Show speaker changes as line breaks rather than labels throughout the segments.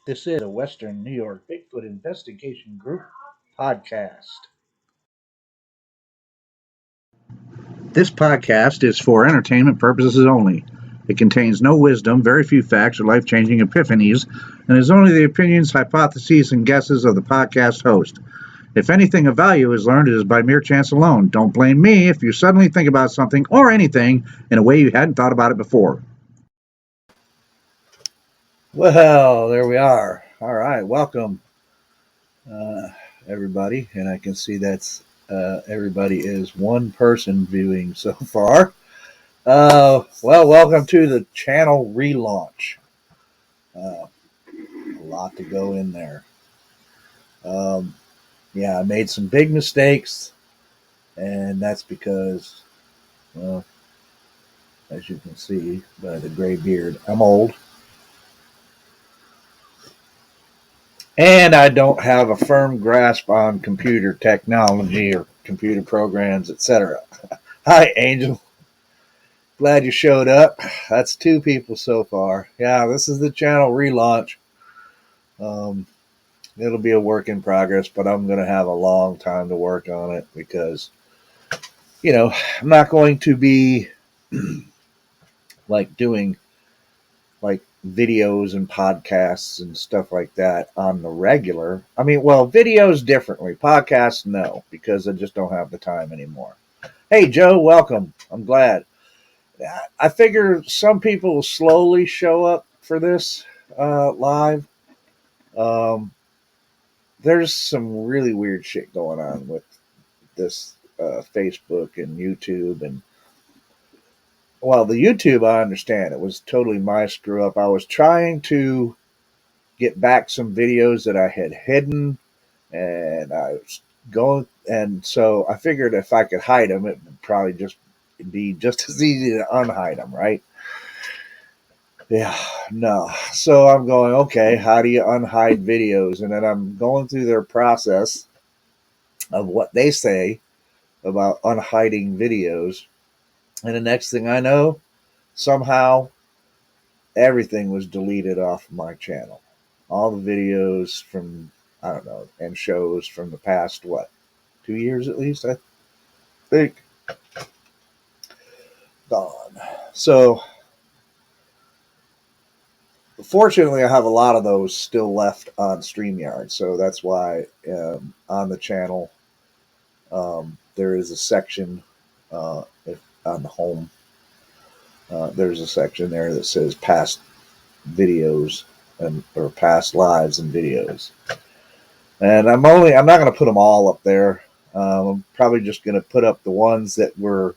This is a Western New York Bigfoot Investigation Group podcast. This podcast is for entertainment purposes only. It contains no wisdom, very few facts, or life changing epiphanies, and is only the opinions, hypotheses, and guesses of the podcast host. If anything of value is learned, it is by mere chance alone. Don't blame me if you suddenly think about something or anything in a way you hadn't thought about it before. Well, there we are. All right, welcome, everybody. And I can see that's everybody is one person viewing so far. Well, welcome to the channel relaunch. A lot to go in there. Yeah, I made some big mistakes, and that's because, well, as you can see by the gray beard, I'm old. And I don't have a firm grasp on computer technology or computer programs, etc. Hi, Angel. Glad you showed up. That's two people so far. Yeah, this is the channel relaunch. It'll be a work in progress, but I'm going to have a long time to work on it because, I'm not going to be like doing like videos and podcasts and stuff like that on the regular. I mean, well, videos differently. Podcasts, no, because I just don't have the time anymore. Hey, Joe, welcome. I'm glad. I figure some people will slowly show up for this live. There's some really weird shit going on with this Facebook and YouTube. And well, the YouTube, I understand. It was totally my screw up. I was trying to get back some videos that I had hidden, and I was going, and so I figured if I could hide them, it would probably just be just as easy to unhide them, right? Yeah, no. So I'm going, okay, how do you unhide videos? And then I'm going through their process of what they say about unhiding videos. And the next thing I know, somehow everything was deleted off my channel. All the videos from, I don't know, and shows from the past, 2 years at least, I think, gone. So fortunately, I have a lot of those still left on StreamYard. So that's why on the channel, there is a section on the home. There's a section there that says past videos or past lives and videos. And I'm not going to put them all up there. I'm probably just going to put up the ones that were,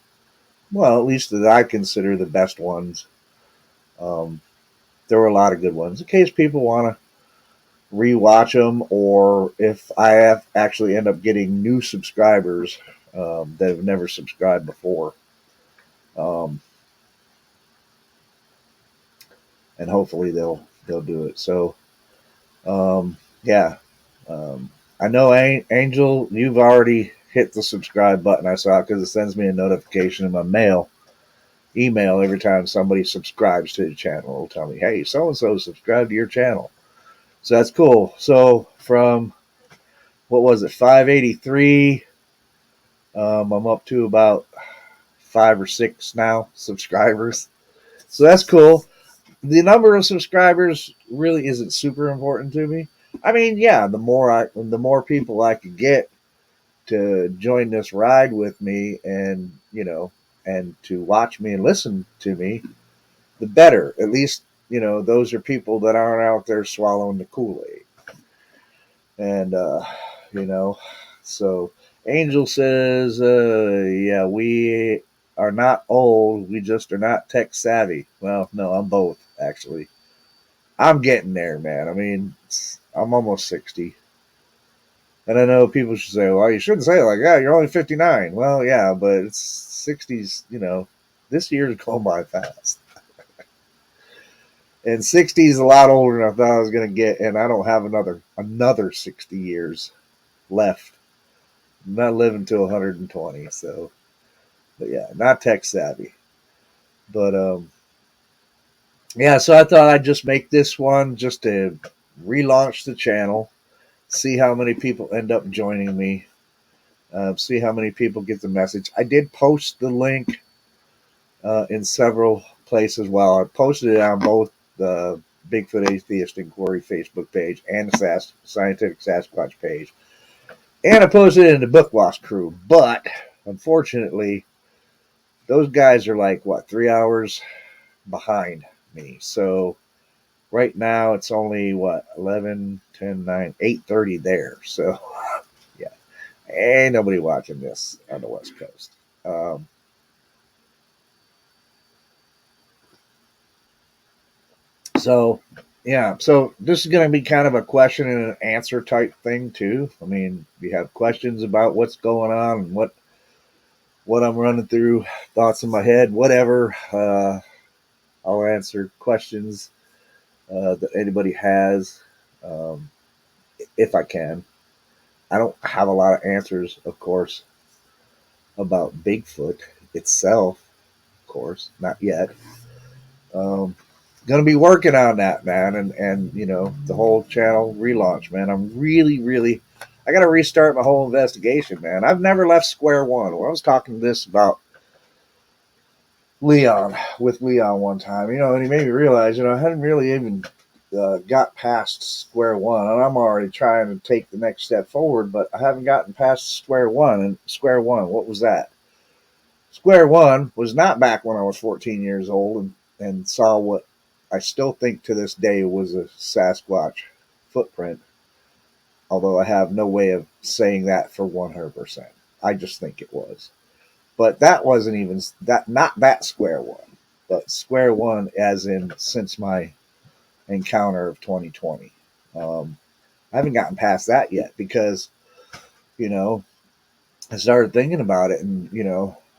well, at least that I consider the best ones. There were a lot of good ones in case people want to rewatch them, or if I actually end up getting new subscribers that have never subscribed before. And hopefully they'll do it. So, yeah. I know, Angel, you've already hit the subscribe button. I saw it because it sends me a notification in my email every time somebody subscribes to the channel. It'll tell me, hey, so-and-so subscribed to your channel. So that's cool. So from, what was it, 583, I'm up to about 5 or 6 now subscribers. So that's cool. The number of subscribers really isn't super important to me. I mean, yeah, the more people I could get to join this ride with me, and and to watch me and listen to me, the better. At least those are people that aren't out there swallowing the Kool-Aid. And so Angel says, yeah, we are not old, we just are not tech savvy. Well, no, I'm both, actually. I'm getting there, man. I mean, I'm almost 60. And I know people should say, well, you shouldn't say it like that. You're only 59. Well, yeah, but it's 60s, this year's going by fast. And 60 is a lot older than I thought I was going to get. And I don't have another 60 years left. I'm not living till 120. So, but yeah, not tech savvy. But, yeah, so I thought I'd just make this one just to relaunch the channel, see how many people end up joining me, see how many people get the message. I did post the link in several places. Well, I posted it on both the Bigfoot Atheist Inquiry Facebook page and the Scientific Sasquatch page. And I posted it in the Book Lost crew. But unfortunately, those guys are like, 3 hours behind me. So right now it's only 11, 10, 9, 8:30 there. So yeah, ain't nobody watching this on the West Coast. Um, So, yeah. So this is going to be kind of a question and an answer type thing too. I mean, if you have questions about what's going on and what I'm running through, thoughts in my head, whatever, I'll answer questions that anybody has um, if I can. I don't have a lot of answers, of course, about Bigfoot itself. Of course, not yet. Um, Gonna be working on that, man, and the whole channel relaunch, man. I'm really, I got to restart my whole investigation, man. I've never left square one. When I was talking to this about Leon with Leon one time, and he made me realize, I hadn't really even got past square one, and I'm already trying to take the next step forward, but I haven't gotten past square one. And square one, what was that? Square one was not back when I was 14 years old and saw what I still think to this day was a Sasquatch footprint, although I have no way of saying that for 100%. I just think it was. But that wasn't even that, not that square one, but square one as in since my encounter of 2020. I haven't gotten past that yet because, you know, I started thinking about it, and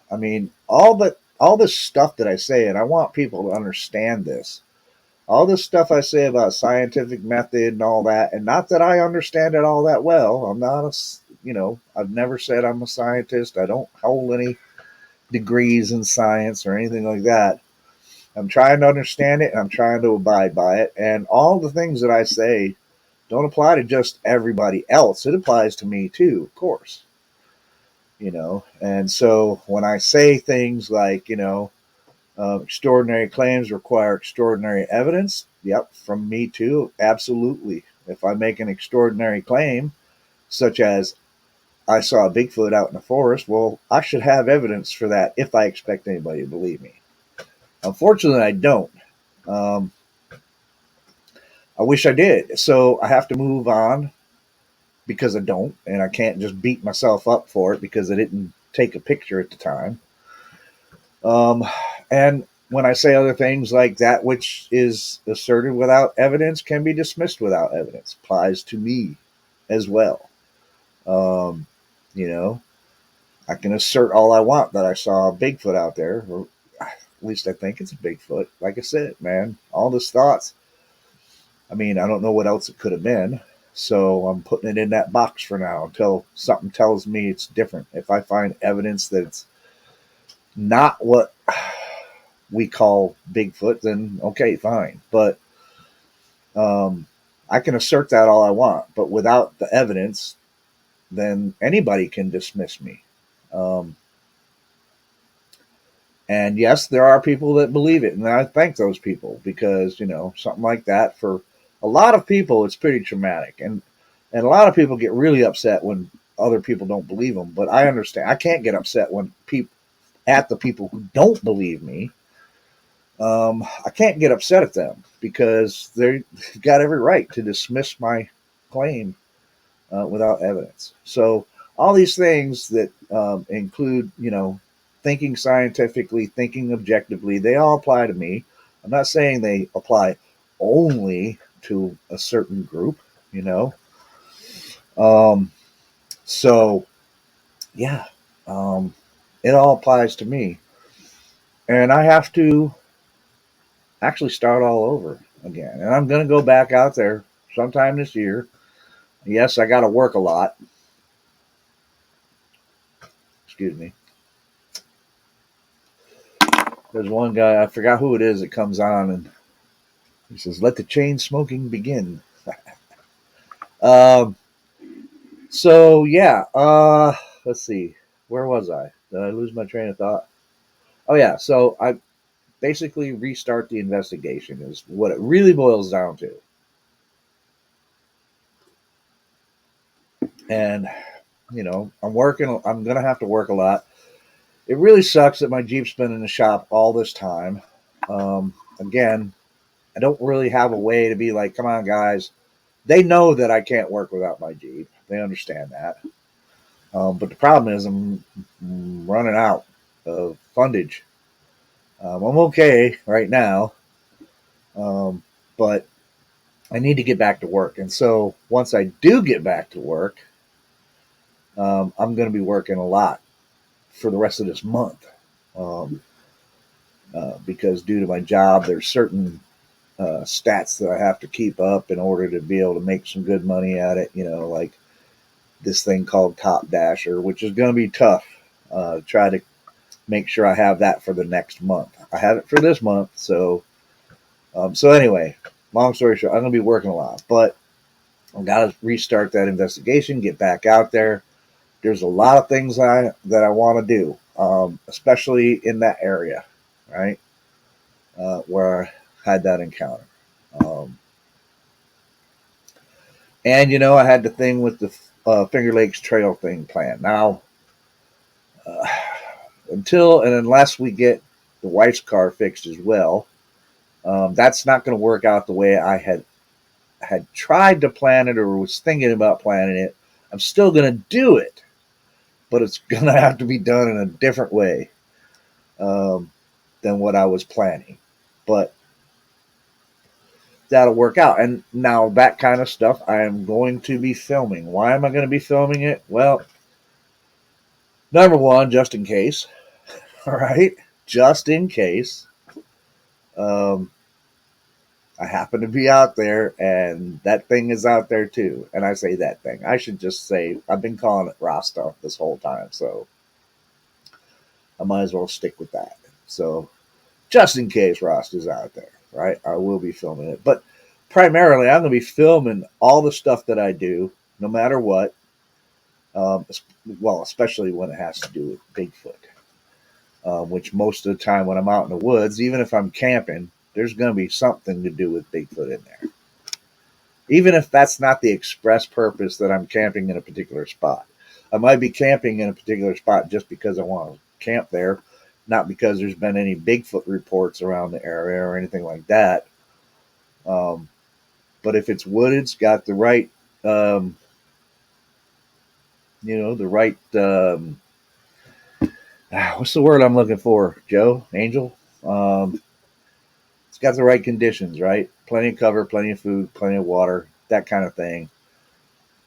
I mean, all this stuff that I say, and I want people to understand this. All this stuff I say about scientific method and all that, and not that I understand it all that well. I'm not I've never said I'm a scientist. I don't hold any degrees in science or anything like that. I'm trying to understand it and I'm trying to abide by it. And all the things that I say don't apply to just everybody else. It applies to me too, of course. And so when I say things like, extraordinary claims require extraordinary evidence. Yep, from me too. Absolutely. If I make an extraordinary claim, such as I saw a Bigfoot out in the forest, well, I should have evidence for that if I expect anybody to believe me. Unfortunately, I don't. Um, I wish I did. So I have to move on because I don't, and I can't just beat myself up for it because I didn't take a picture at the time. And when I say other things like that which is asserted without evidence can be dismissed without evidence, applies to me as well. Um, you know, I can assert all I want that I saw a Bigfoot out there, or at least I think it's a Bigfoot. Like I said, man, all those thoughts. I mean, I don't know what else it could have been. So I'm putting it in that box for now until something tells me it's different. If I find evidence that it's not what we call Bigfoot, then okay, fine. But I can assert that all I want, but without the evidence, then anybody can dismiss me. Um, and yes, there are people that believe it, and I thank those people because something like that for a lot of people, it's pretty traumatic, and a lot of people get really upset when other people don't believe them. But I understand. I can't get upset when the people who don't believe me. I can't get upset at them because they've got every right to dismiss my claim without evidence. So all these things that include, thinking scientifically, thinking objectively, they all apply to me. I'm not saying they apply only to a certain group, you know. Um, so yeah, um, it all applies to me, and I have to actually start all over again. And I'm going to go back out there sometime this year. Yes, I got to work a lot. Excuse me. There's one guy, I forgot who it is, that comes on and he says, "Let the chain smoking begin." Um, so yeah, let's see, where was I? Did I lose my train of thought? Oh yeah, so I basically restart the investigation is what it really boils down to. And I'm working. I'm gonna have to work a lot. It really sucks that my Jeep's been in the shop all this time. Again, I don't really have a way to be like, come on, guys. They know that I can't work without my Jeep. They understand that. But the problem is I'm running out of fundage. I'm okay right now, um, but I need to get back to work. And so once I do get back to work, I'm going to be working a lot for the rest of this month. Um, because due to my job, there's certain stats that I have to keep up in order to be able to make some good money at it. Like this thing called Top Dasher, which is going to be tough. Try to make sure I have that for the next month. I have it for this month, so anyway, long story short, I'm going to be working a lot, but I've got to restart that investigation, get back out there. There's a lot of things that I want to do, especially in that area, right, where I had that encounter. Um, and I had the thing with the Finger Lakes Trail thing planned. Now, uh, until and unless we get the wife's car fixed as well, that's not going to work out the way I had tried to plan it or was thinking about planning it. I'm still going to do it, but it's going to have to be done in a different way um, than what I was planning. But that'll work out. And now that kind of stuff I am going to be filming. Why am I going to be filming it? Well, number one, just in case. All right, just in case. Um, I happen to be out there, and that thing is out there too. And I say that thing. I should just say I've been calling it Rasta this whole time, so I might as well stick with that. So just in case Rasta's out there, right? I will be filming it, but primarily I'm going to be filming all the stuff that I do, no matter what. Um, well, especially when it has to do with Bigfoot, which most of the time when I'm out in the woods, even if I'm camping, there's going to be something to do with Bigfoot in there. Even if that's not the express purpose that I'm camping in a particular spot. I might be camping in a particular spot just because I want to camp there, not because there's been any Bigfoot reports around the area or anything like that. Um, but if it's wooded, it's got the right, the right, what's the word I'm looking for, Joe? Angel? It's got the right conditions, right? Plenty of cover, plenty of food, plenty of water, that kind of thing.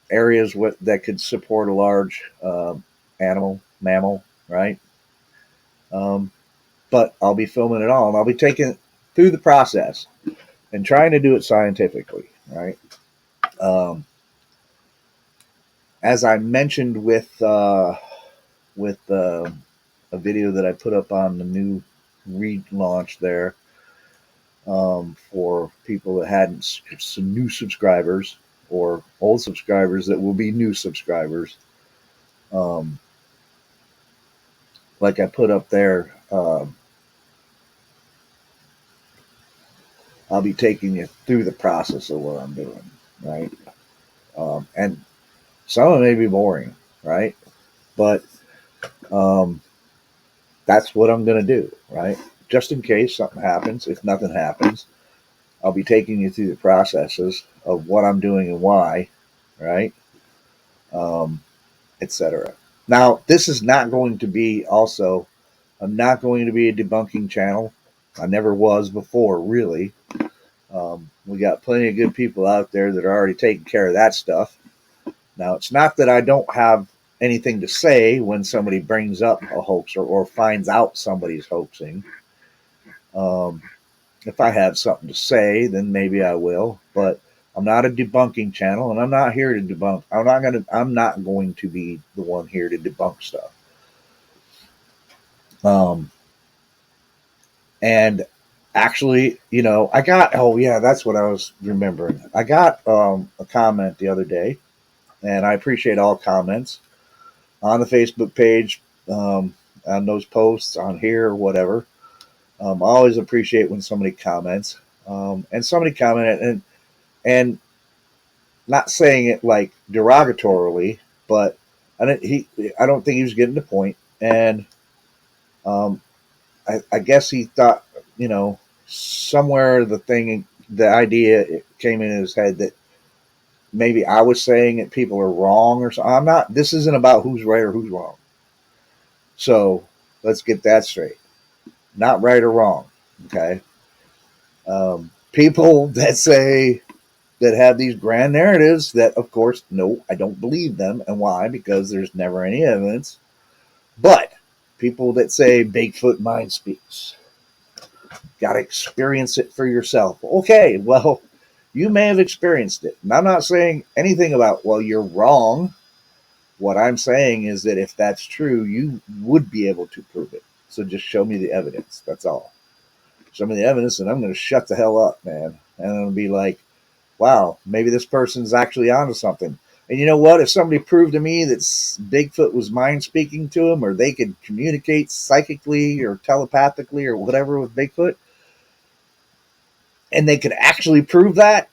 Areas that could support a large mammal, right? Um, but I'll be filming it all, and I'll be taking it through the process and trying to do it scientifically, right? Um, as I mentioned with a video that I put up on the new relaunch there, for people that hadn't, some new subscribers or old subscribers that will be new subscribers. Um, like I put up there, I'll be taking you through the process of what I'm doing, right? And some of it may be boring, right? But um, that's what I'm going to do, right? Just in case something happens. If nothing happens, I'll be taking you through the processes of what I'm doing and why, right? Um, Etc. Now, this is not going to be also, I'm not going to be a debunking channel. I never was before, really. We got plenty of good people out there that are already taking care of that stuff. Now, it's not that I don't have anything to say when somebody brings up a hoax or finds out somebody's hoaxing. Um, if I have something to say, then maybe I will. But I'm not a debunking channel, and I'm not here to debunk. I'm not going to be the one here to debunk stuff. Um, and Actually, I got, oh yeah, that's what I was remembering. I got a comment the other day, and I appreciate all comments on the Facebook page, on those posts, on here, or whatever. I always appreciate when somebody comments. And somebody commented, and not saying it like derogatorily, but I don't think he was getting the point. And um, I guess he thought, somewhere the idea came in his head that maybe I was saying that people are wrong or something. I'm not. This isn't about who's right or who's wrong. So let's get that straight. Not right or wrong. Okay. People that have these grand narratives that, of course, no, I don't believe them. And why? Because there's never any evidence. But people that say Bigfoot mind speaks, got to experience it for yourself. Okay, well, you may have experienced it. And I'm not saying anything about, well, you're wrong. What I'm saying is that if that's true, you would be able to prove it. So just show me the evidence. That's all. Show me the evidence, and I'm going to shut the hell up, man. And I'm going to be like, wow, maybe this person's actually onto something. And you know what? If somebody proved to me that Bigfoot was mind speaking to him, or they could communicate psychically or telepathically or whatever with Bigfoot, and they could actually prove that,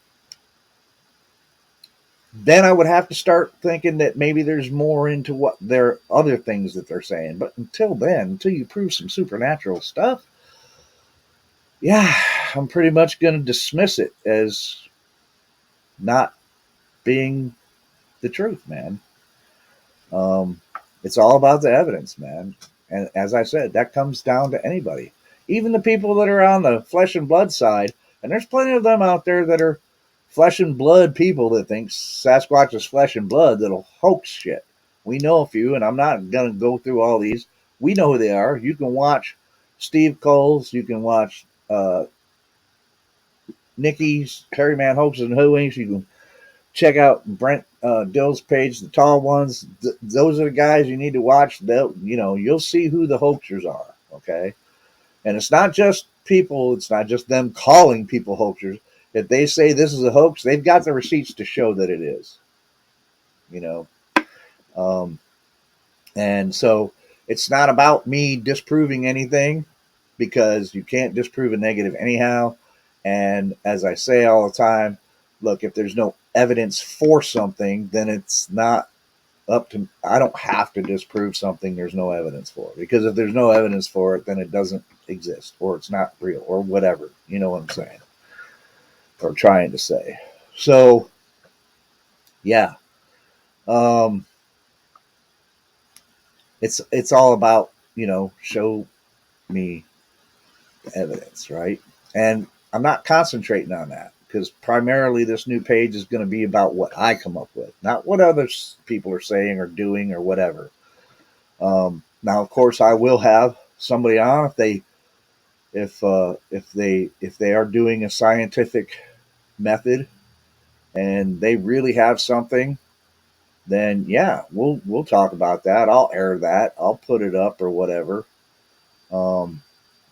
then I would have to start thinking that maybe there's more into what their other things that they're saying. But until then, until you prove some supernatural stuff, yeah, I'm pretty much going to dismiss it as not being the truth, man. Um, it's all about the evidence, man. And as I said, that comes down to anybody, even the people that are on the flesh and blood side. And there's plenty of them out there that are flesh and blood people that think Sasquatch is flesh and blood that'll hoax shit. We know a few, and I'm not going to go through all these. We know who they are. You can watch Steve Coles. You can watch Nikki's Harry Man Hoaxes and Hoodwinks. You can check out Brent Dill's page, the tall ones. Those are the guys you need to watch. You'll see who the hoaxers are. Okay, and it's not just people. It's not just them calling people hoaxers. If they say this is a hoax, they've got the receipts to show that it is. You know, um, and so it's not about me disproving anything because you can't disprove a negative anyhow. And as I say all the time, look, if there's no evidence for something, then it's not up to, I don't have to disprove something there's no evidence for. Because if there's no evidence for it, then it doesn't exist or it's not real or whatever. You know what I'm saying? Or trying to say. So, yeah. Um, it's all about, show me evidence, right? And I'm not concentrating on that because primarily this new page is going to be about what I come up with, not what other people are saying or doing or whatever. Now, of course, I will have somebody on if they are doing a scientific method and they really have something. Then yeah, we'll talk about that. I'll air that. I'll put it up or whatever. Um,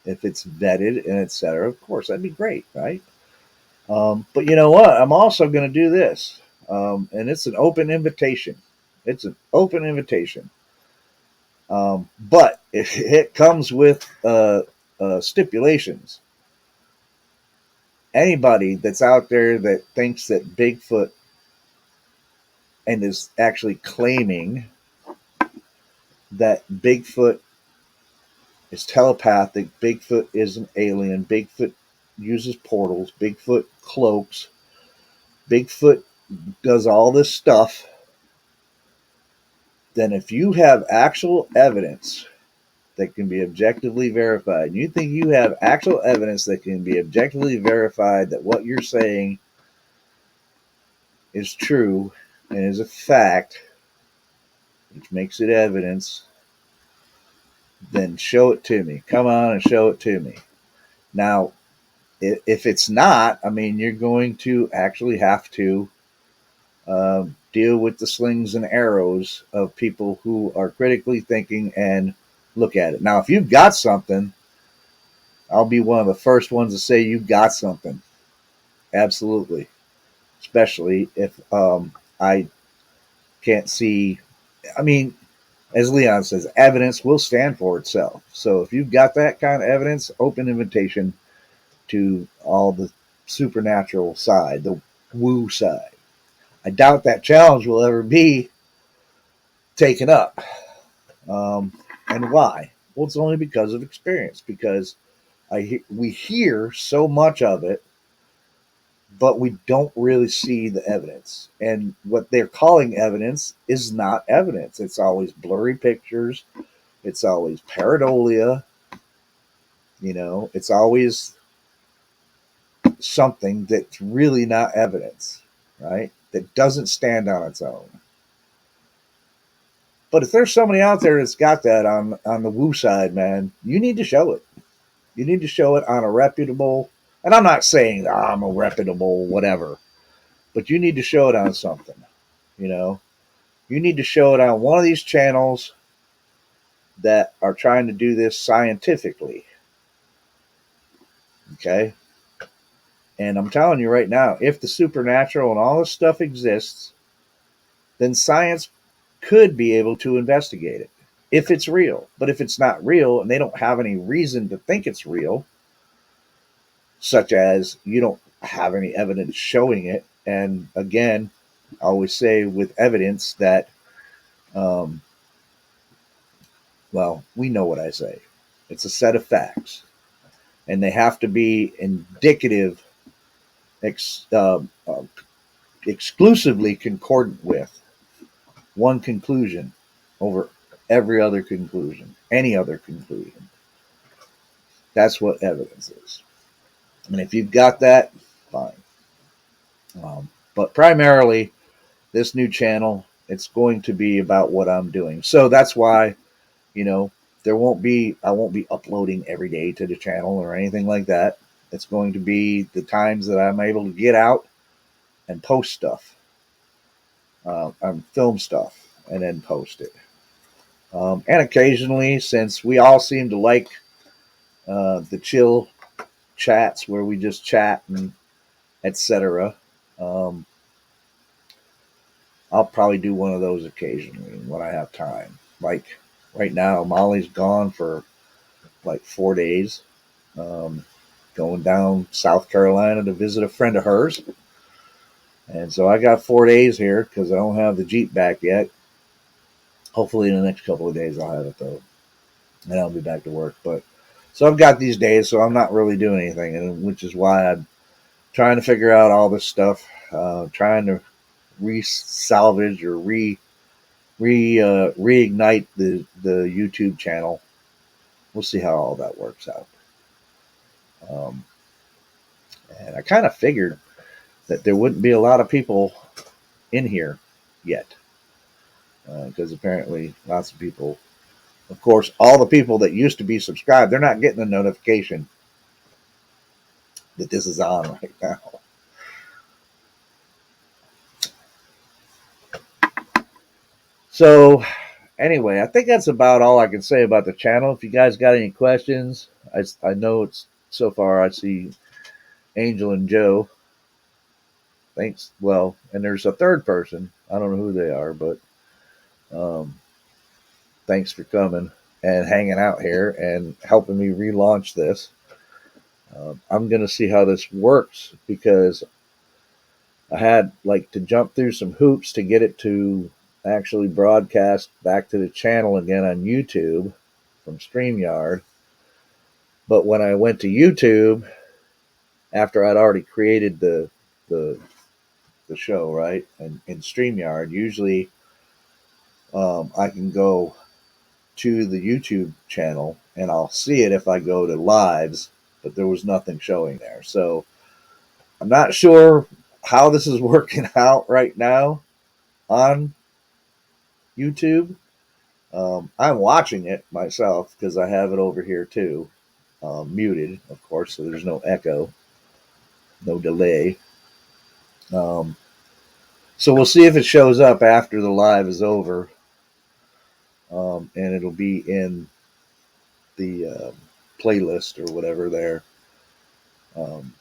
if it's vetted and etc. Of course, that'd be great, right? But you know what? I'm also going to do this, and it's an open invitation. It's an open invitation, but it comes with stipulations. Anybody that's out there that thinks that Bigfoot and is actually claiming that Bigfoot is telepathic, Bigfoot is an alien, Bigfoot uses portals, Bigfoot cloaks, Bigfoot does all this stuff, then if you have actual evidence that can be objectively verified, and you think you have actual evidence that can be objectively verified that what you're saying is true and is a fact, which makes it evidence, then show it to me. Come on and show it to me. Now, if it's not, I mean, you're going to actually have to deal with the slings and arrows of people who are critically thinking and look at it. Now, if you've got something I'll be one of the first ones to say you got something. Absolutely. Especially if I can't see. I mean, as Leon says, evidence will stand for itself. So if you've got that kind of evidence, open invitation to all the supernatural side, the woo side. I doubt that challenge will ever be taken up. Um, and why? Well, it's only because of experience. Because we hear so much of it, but we don't really see the evidence. And what they're calling evidence is not evidence. It's always blurry pictures. It's always pareidolia. It's always something that's really not evidence, right? That doesn't stand on its own. But if there's somebody out there that's got that on the woo side, man, you need to show it. You need to show it on a reputable, and I'm not saying I'm a reputable whatever, but you need to show it on something. You know, you need to show it on one of these channels that are trying to do this scientifically. Okay. And I'm telling you right now, if the supernatural and all this stuff exists, then science could be able to investigate it if it's real. But if it's not real and they don't have any reason to think it's real, such as you don't have any evidence showing it, and again, I always say with evidence that, um, well, we know what I say. It's a set of facts, and they have to be indicative, ex, exclusively concordant with one conclusion over every other conclusion, any other conclusion. That's what evidence is. And if you've got that, fine. But primarily, this new channel, it's going to be about what I'm doing. So that's why, you know, I won't be uploading every day to the channel or anything like that. It's going to be the times that I'm able to get out and post stuff, film stuff, and then post it. And occasionally, since we all seem to like the chill chats where we just chat and etc., um, I'll probably do one of those occasionally when I have time. Like right now, Molly's gone for like 4 days, um, going down South Carolina to visit a friend of hers. And so I got 4 days here because I don't have the Jeep back yet. Hopefully, in the next couple of days, I'll have it though, and I'll be back to work. But so I've got these days, so I'm not really doing anything, and which is why I'm trying to figure out all this stuff, trying to re-salvage or reignite the YouTube channel. We'll see how all that works out. Um, and I kind of figured that there wouldn't be a lot of people in here yet, because apparently lots of people, of course, all the people that used to be subscribed, they're not getting a notification that this is on right now. So anyway, I think that's about all I can say about the channel. If you guys got any questions, I know it's so far I see Angel and Joe. Thanks. Well, and there's a third person. I don't know who they are, but um, thanks for coming and hanging out here and helping me relaunch this. I'm going to see how this works because I had like to jump through some hoops to get it to actually broadcast back to the channel again on YouTube from StreamYard. But when I went to YouTube, after I'd already created the, the show, right, and in StreamYard, usually I can go to the YouTube channel and I'll see it if I go to lives, but there was nothing showing there. So I'm not sure how this is working out right now on YouTube. I'm watching it myself because I have it over here too, muted, of course, so there's no echo, no delay. Um, so we'll see if it shows up after the live is over, and it'll be in the playlist or whatever there. Um,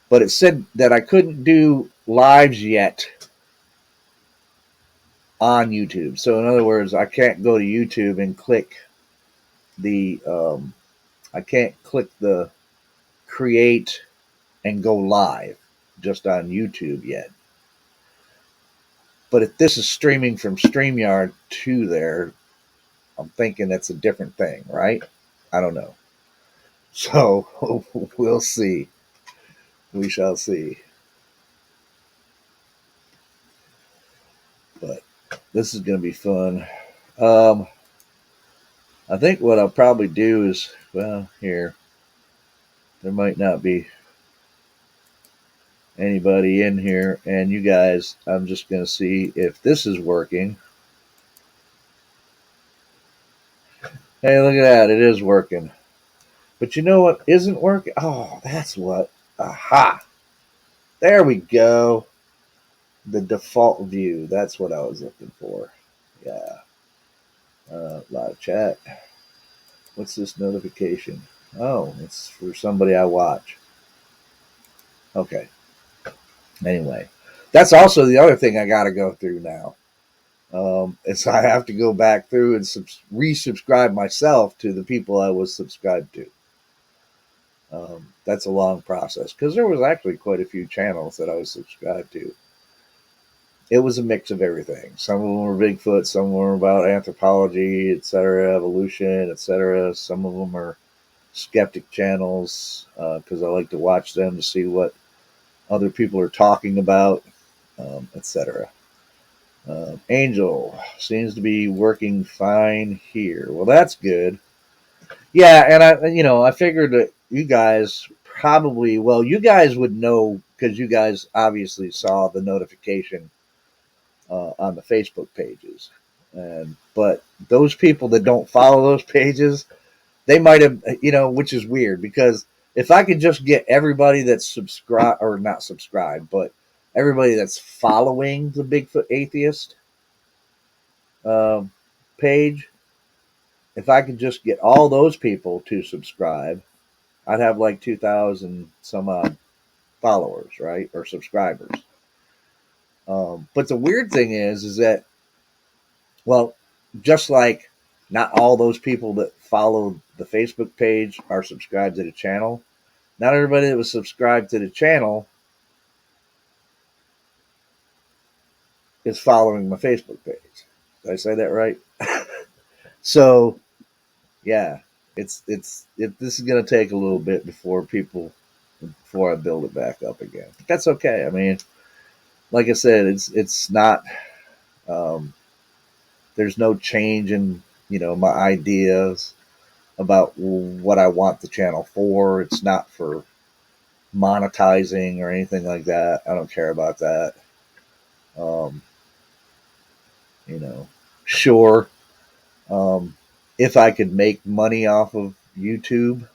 but it said that I couldn't do lives yet on YouTube. So in other words, I can't go to YouTube and click the I can't click the create and go live just on YouTube yet. But if this is streaming from StreamYard to there, I'm thinking that's a different thing, right? I don't know. So we'll see. We shall see. But this is going to be fun. I think what I'll probably do is, well, here, there might not be anybody in here. And you guys, I'm just going to see if this is working. Hey, look at that. It is working. But you know what isn't working? Oh, that's what. Aha. There we go. The default view. That's what I was looking for. Yeah. Live chat. What's this notification? Oh, it's for somebody I watch. Okay. Anyway, that's also the other thing I got to go through now. Is I have to go back through and resubscribe myself to the people I was subscribed to. That's a long process because there was actually quite a few channels that I was subscribed to. It was a mix of everything. Some of them were Bigfoot, some were about anthropology, etc., evolution, etc. Some of them are skeptic channels because I like to watch them to see what other people are talking about, etc. Angel seems to be working fine here. Well, that's good. Yeah, and I figured that you guys probably, well, you guys would know because you guys obviously saw the notification on the Facebook pages, but those people that don't follow those pages, they might have, which is weird because if I could just get everybody that's subscribed or not subscribed, but everybody that's following the Bigfoot Atheist uh, page, if I could just get all those people to subscribe, I'd have like 2,000 some odd followers, right? Or subscribers. But the weird thing is that, well, just like not all those people that follow the Facebook page are subscribed to the channel, not everybody that was subscribed to the channel is following my Facebook page. Did I say that right? So, yeah, this is going to take a little bit before I build it back up again. But that's okay. I mean, like I said, it's not. Um, there's no change in my ideas about what I want the channel for. It's not for monetizing or anything like that. I don't care about that. Um, sure. If I could make money off of YouTube,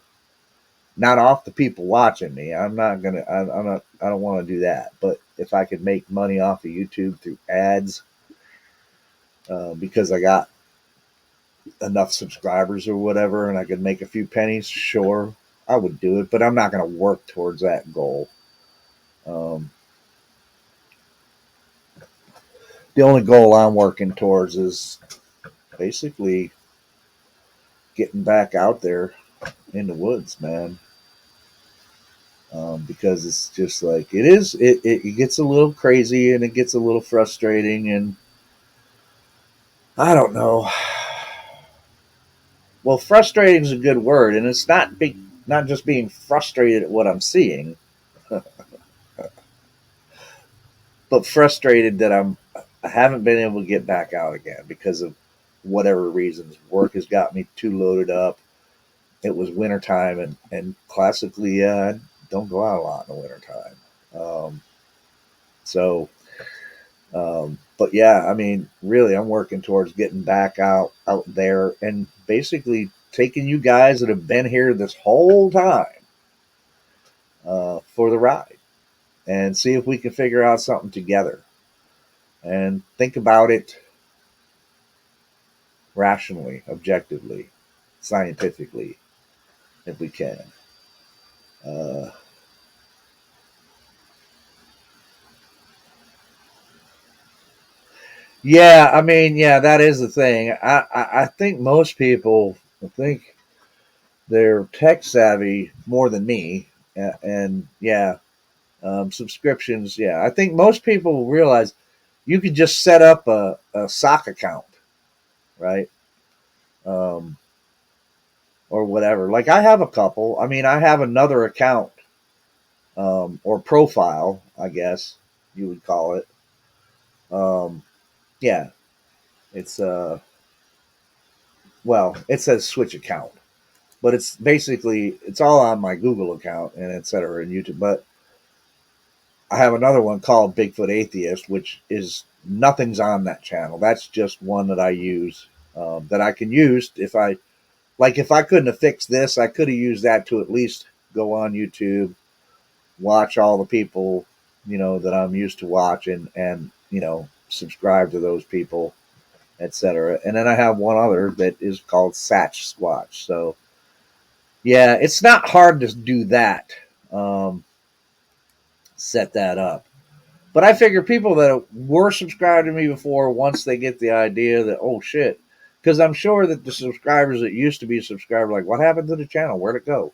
not off the people watching me, I'm not gonna. I'm not. I don't want to do that. But if I could make money off of YouTube through ads, because I got enough subscribers or whatever, and I could make a few pennies, sure, I would do it. But I'm not going to work towards that goal. The only goal I'm working towards is basically getting back out there in the woods, man. Because it's just like it gets a little crazy and it gets a little frustrating, and I don't know. Well, frustrating is a good word, and it's not just being frustrated at what I'm seeing, but frustrated that I haven't been able to get back out again because of whatever reasons. Work has got me too loaded up. It was wintertime, and classically, I don't go out a lot in the wintertime. So, but yeah, I mean, really, I'm working towards getting back out there and basically taking you guys that have been here this whole time for the ride and see if we can figure out something together and think about it rationally, objectively. scientifically if we can. Uh, yeah, I mean, yeah, that is the thing. I think most people think they're tech savvy more than me, and yeah, subscriptions. Yeah, I think most people realize you could just set up a sock account, right? Um, or whatever. Like I have a couple. I mean, I have another account or profile, I guess you would call it. Um, yeah, it's well, it says switch account, but it's basically it's all on my Google account and et cetera and YouTube. But I have another one called Bigfoot Atheist, which is nothing's on that channel. That's just one that I use that I can use if I like. If I couldn't have fixed this, I could have used that to at least go on YouTube, watch all the people that I'm used to watching, and subscribe to those people, etc. And then I have one other that is called Satch Squatch. So yeah, it's not hard to do that. Um, Set that up. But I figure people that were subscribed to me before, once they get the idea that, oh shit, because I'm sure that the subscribers that used to be subscribed, like, what happened to the channel? Where'd it go?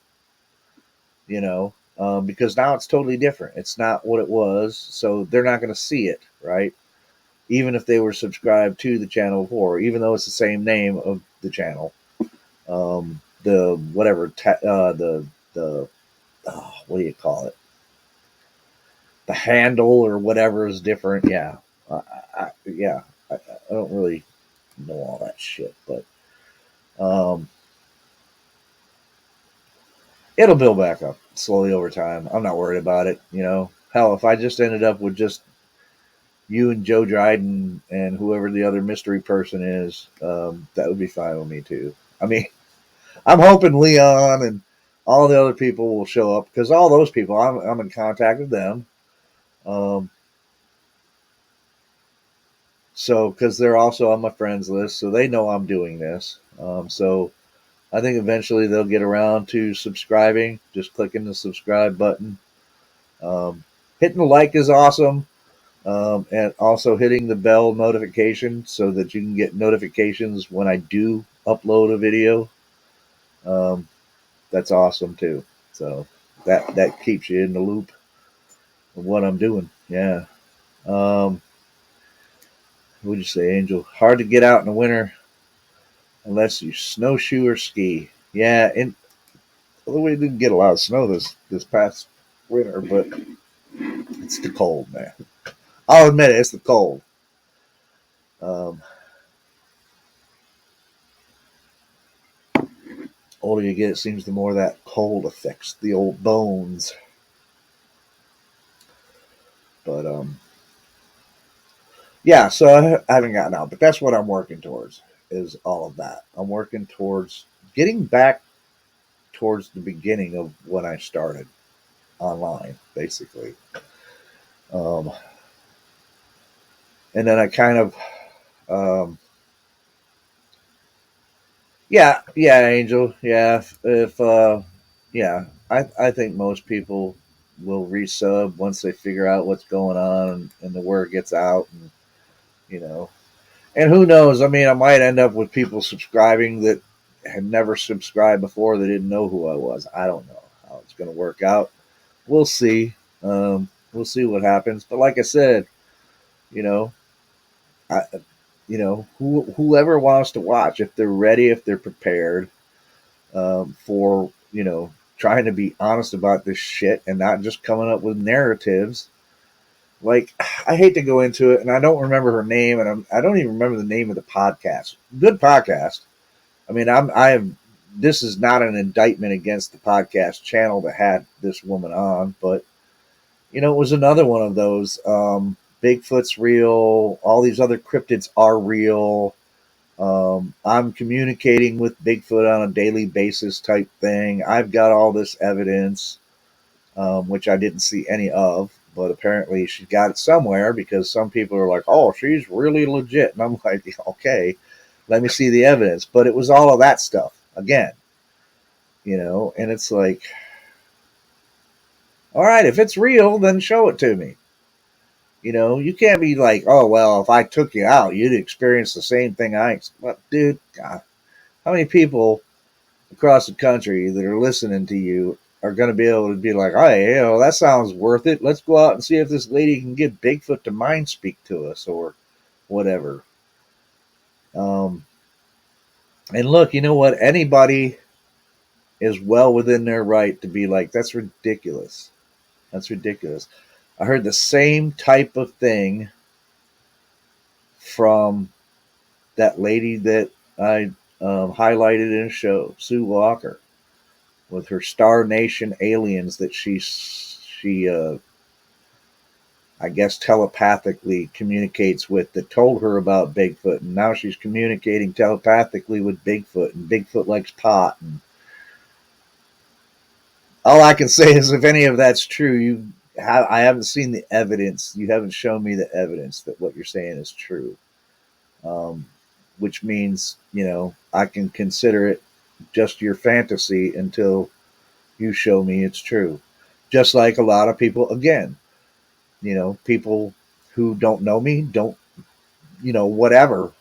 Because now it's totally different. It's not what it was, so they're not going to see it, right? Even if they were subscribed to the channel before, even though it's the same name of the channel, the whatever, the what do you call it? The handle or whatever is different. Yeah, yeah. I don't really know all that shit, but um, it'll build back up slowly over time. I'm not worried about it. Hell, if I just ended up with just you and Joe Dryden and whoever the other mystery person is, that would be fine with me too. I mean, I'm hoping Leon and all the other people will show up because all those people, I'm in contact with them. Um, so, because they're also on my friends list, so they know I'm doing this. So, I think eventually they'll get around to subscribing, just clicking the subscribe button. Hitting the like is awesome. And also hitting the bell notification so that you can get notifications when I do upload a video. Um, that's awesome too. So that keeps you in the loop of what I'm doing. Yeah. What would you say, Angel? Hard to get out in the winter unless you snowshoe or ski. Yeah, and although we didn't get a lot of snow this past winter, but it's the cold, man. I'll admit it, it's the cold. Um, older you get, it seems the more that cold affects the old bones. But yeah, so I haven't gotten out, but that's what I'm working towards. Is all of that. I'm working towards getting back towards the beginning of when I started online, basically. Um, and then I kind of, yeah, Angel, yeah, if yeah, I think most people will resub once they figure out what's going on and the word gets out, and you know, and who knows? I mean, I might end up with people subscribing that had never subscribed before. They didn't know who I was. I don't know how it's going to work out. We'll see. We'll see what happens. But like I said, you know, I, whoever wants to watch, if they're ready, if they're prepared for, trying to be honest about this shit and not just coming up with narratives. Like, I hate to go into it, and I don't remember her name, and I don't even remember the name of the podcast. Good podcast. I mean, I have. This is not an indictment against the podcast channel that had this woman on, but it was another one of those. Bigfoot's real. All these other cryptids are real. I'm communicating with Bigfoot on a daily basis type thing. I've got all this evidence, which I didn't see any of, but apparently she got it somewhere because some people are like, oh, she's really legit. And I'm like, okay, let me see the evidence. But it was all of that stuff. again, and it's like, all right, if it's real, then show it to me. You can't be like, oh, well, if I took you out, you'd experience the same thing well, dude, God, how many people across the country that are listening to you are going to be able to be like, hey, that sounds worth it. Let's go out and see if this lady can get Bigfoot to mind speak to us or whatever. Um, and look, you know what? Anybody is well within their right to be like, that's ridiculous. That's ridiculous. I heard the same type of thing from that lady that I highlighted in a show, Sue Walker, with her Star Nation aliens that she I guess telepathically communicates with, that told her about Bigfoot, and now she's communicating telepathically with Bigfoot, and Bigfoot likes pot. And all I can say is, if any of that's true, I haven't seen the evidence. You haven't shown me the evidence that what you're saying is true. Which means, I can consider it just your fantasy until you show me it's true. Just like a lot of people, again, people who don't know me, don't, whatever,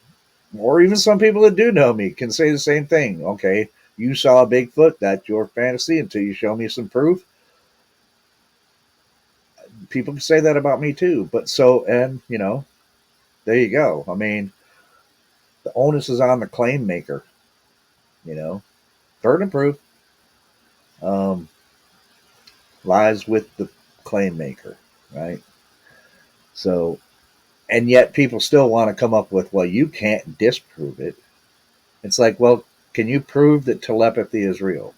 or even some people that do know me can say the same thing. Okay, you saw a Bigfoot, that's your fantasy until you show me some proof. People can say that about me too. But and there you go. I mean, the onus is on the claim maker, burden of proof um, lies with the claim maker, right? So, and yet people still want to come up with, well, you can't disprove it. It's like, well, can you prove that telepathy is real?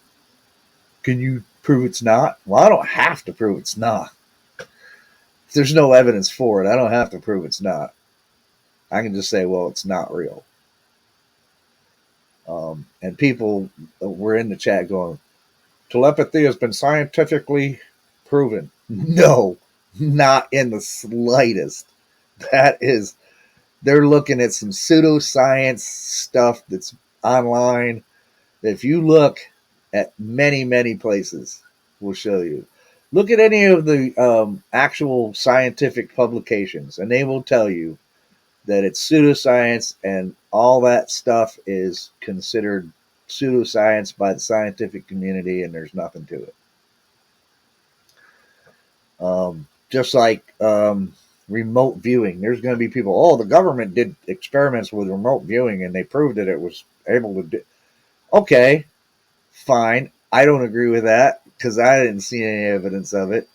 Can you prove it's not? Well, I don't have to prove it's not. If there's no evidence for it, I don't have to prove it's not. I can just say, well, it's not real. And people were in the chat going, telepathy has been scientifically proven. No, not in the slightest. That is, they're looking at some pseudoscience stuff that's online. If you look at many places, will show you. Look at any of the actual scientific publications, and they will tell you that it's pseudoscience, and all that stuff is considered pseudoscience by the scientific community, and there's nothing to it. Just like remote viewing, there's going to be people, oh, the government did experiments with remote viewing and they proved that it was able to do. Okay, fine. I don't agree with that because I didn't see any evidence of it.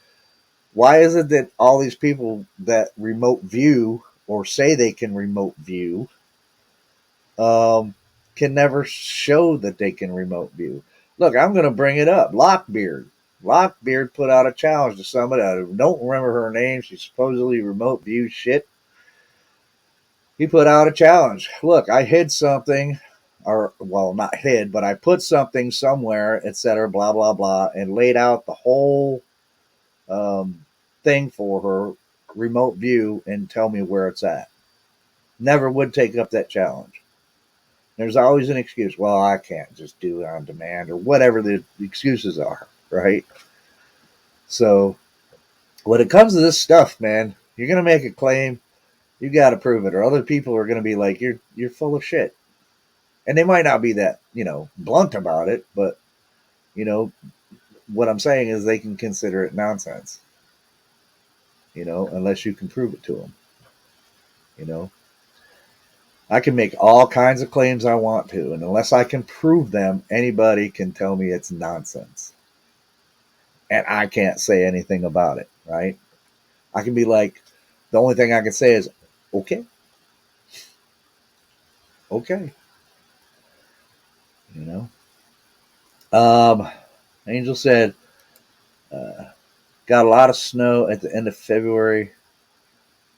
Why is it that all these people that remote view or say they can remote view can never show that they can remote view? Look, I'm going to bring it up. Lockbeard. Lockbeard put out a challenge to somebody. I don't remember her name. She supposedly remote views shit. He put out a challenge. Look, I hid something, or, well, not hid, but I put something somewhere, etc., blah, blah, blah, and laid out the whole thing for her, remote view, and tell me where it's at. Never would take up that challenge. There's always an excuse. Well, I can't just do it on demand, or whatever the excuses are, right? So when it comes to this stuff, man, you're gonna make a claim, you got to prove it, or other people are gonna be like, you're full of shit, and they might not be that blunt about it, but what I'm saying is they can consider it nonsense, unless you can prove it to them. I can make all kinds of claims I want to, and unless I can prove them, anybody can tell me it's nonsense. And I can't say anything about it, right? I can be like, the only thing I can say is, okay. Okay. You know? Angel said, got a lot of snow at the end of February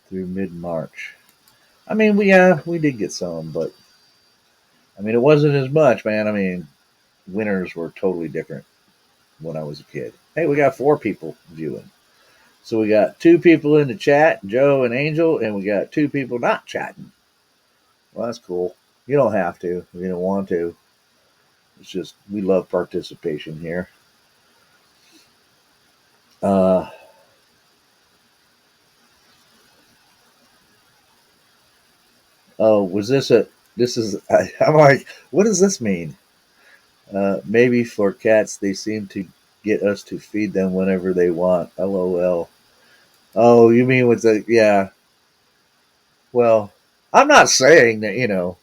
through mid-March. I mean, we did get some, but I mean, it wasn't as much, man. I mean, winters were totally different when I was a kid. Hey, we got 4 people viewing. So we got 2 people in the chat, Joe and Angel, and we got 2 people not chatting. Well, that's cool. You don't have to if you don't want to. It's just we love participation here. Uh, oh, was this a? This is. I'm like, what does this mean? Maybe for cats, they seem to get us to feed them whenever they want. LOL. Oh, you mean with the yeah? Well, I'm not saying that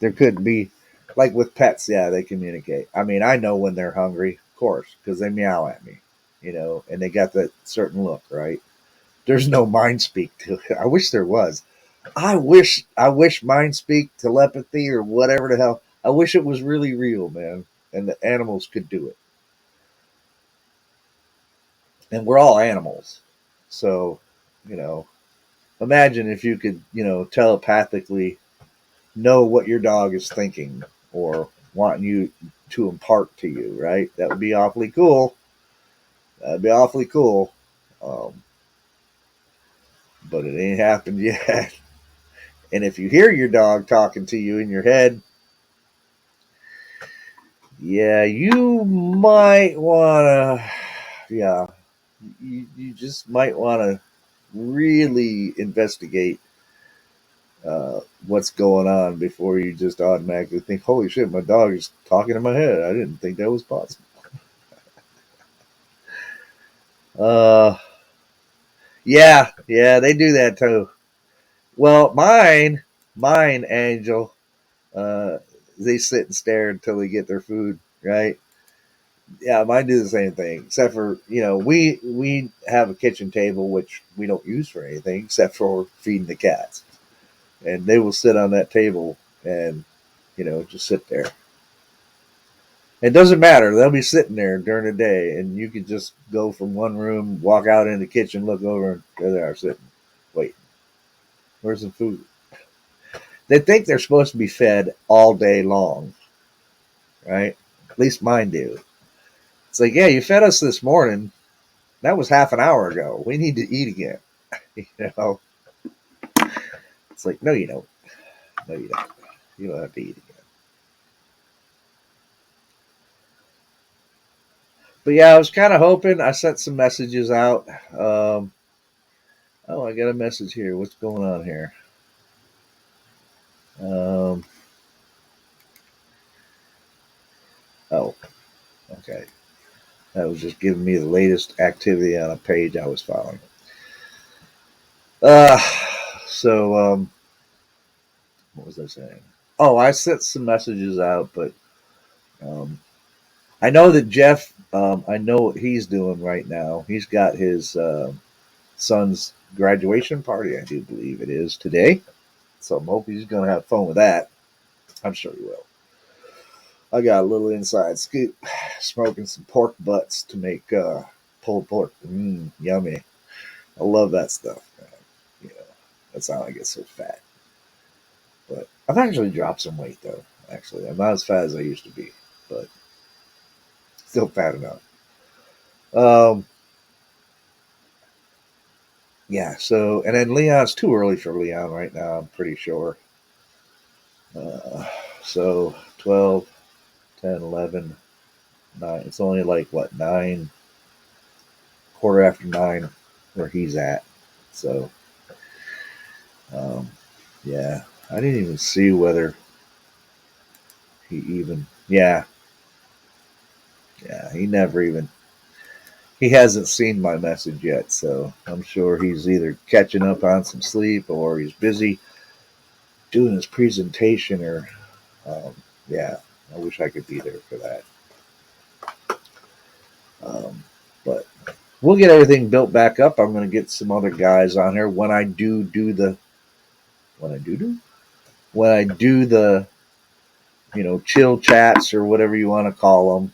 there could be like with pets. Yeah, they communicate. I mean, I know when they're hungry, of course, because they meow at me, and they got that certain look, right? There's no mind speak to it. I wish there was. I wish mind speak, telepathy, or whatever the hell. I wish it was really real, man, and the animals could do it. And we're all animals, so you know, imagine if you could, telepathically know what your dog is thinking or wanting you to impart to you. Right? That would be awfully cool. That'd be awfully cool. Um, but it ain't happened yet. And if you hear your dog talking to you in your head, yeah, you might want to, yeah, you just might want to really investigate what's going on before you just automatically think, holy shit, my dog is talking in my head. I didn't think that was possible. Uh, yeah, they do that too. Well, mine, Angel, uh, they sit and stare until they get their food, right? Yeah, mine do the same thing, except for we have a kitchen table which we don't use for anything except for feeding the cats, and they will sit on that table and just sit there. It doesn't matter; they'll be sitting there during the day, and you can just go from one room, walk out in the kitchen, look over, and there they are sitting. Wait, where's the food? They think they're supposed to be fed all day long, right? At least mine do. It's like, yeah, you fed us this morning. That was half an hour ago. We need to eat again. You know, it's like, no, you don't. No, you don't. You don't have to eat again. But yeah, I was kind of hoping. I sent some messages out. Oh, I got a message here. What's going on here? Um, oh, okay. That was just giving me the latest activity on a page I was following. Uh, so what was I saying? Oh, I sent some messages out, but um, I know that Jeff. I know what he's doing right now. He's got his son's graduation party. I do believe it is today. So I'm hoping he's going to have fun with that. I'm sure he will. I got a little inside scoop, smoking some pork butts to make pulled pork. Yummy. I love that stuff, man. You know, that's how I get so fat. But I've actually dropped some weight though. Actually, I'm not as fat as I used to be, but still fat enough. Um, yeah. So, and then Leon's too early for Leon right now. I'm pretty sure. Uh, so 12, 10, 11, 9. It's only like what 9, quarter after 9, where he's at. So, um, yeah, I didn't even see whether he even. Yeah, he never even. He hasn't seen my message yet, so I'm sure he's either catching up on some sleep or he's busy doing his presentation. Or, um, yeah, I wish I could be there for that. But we'll get everything built back up. I'm going to get some other guys on here when I do the when I do when I do the chill chats or whatever you want to call them.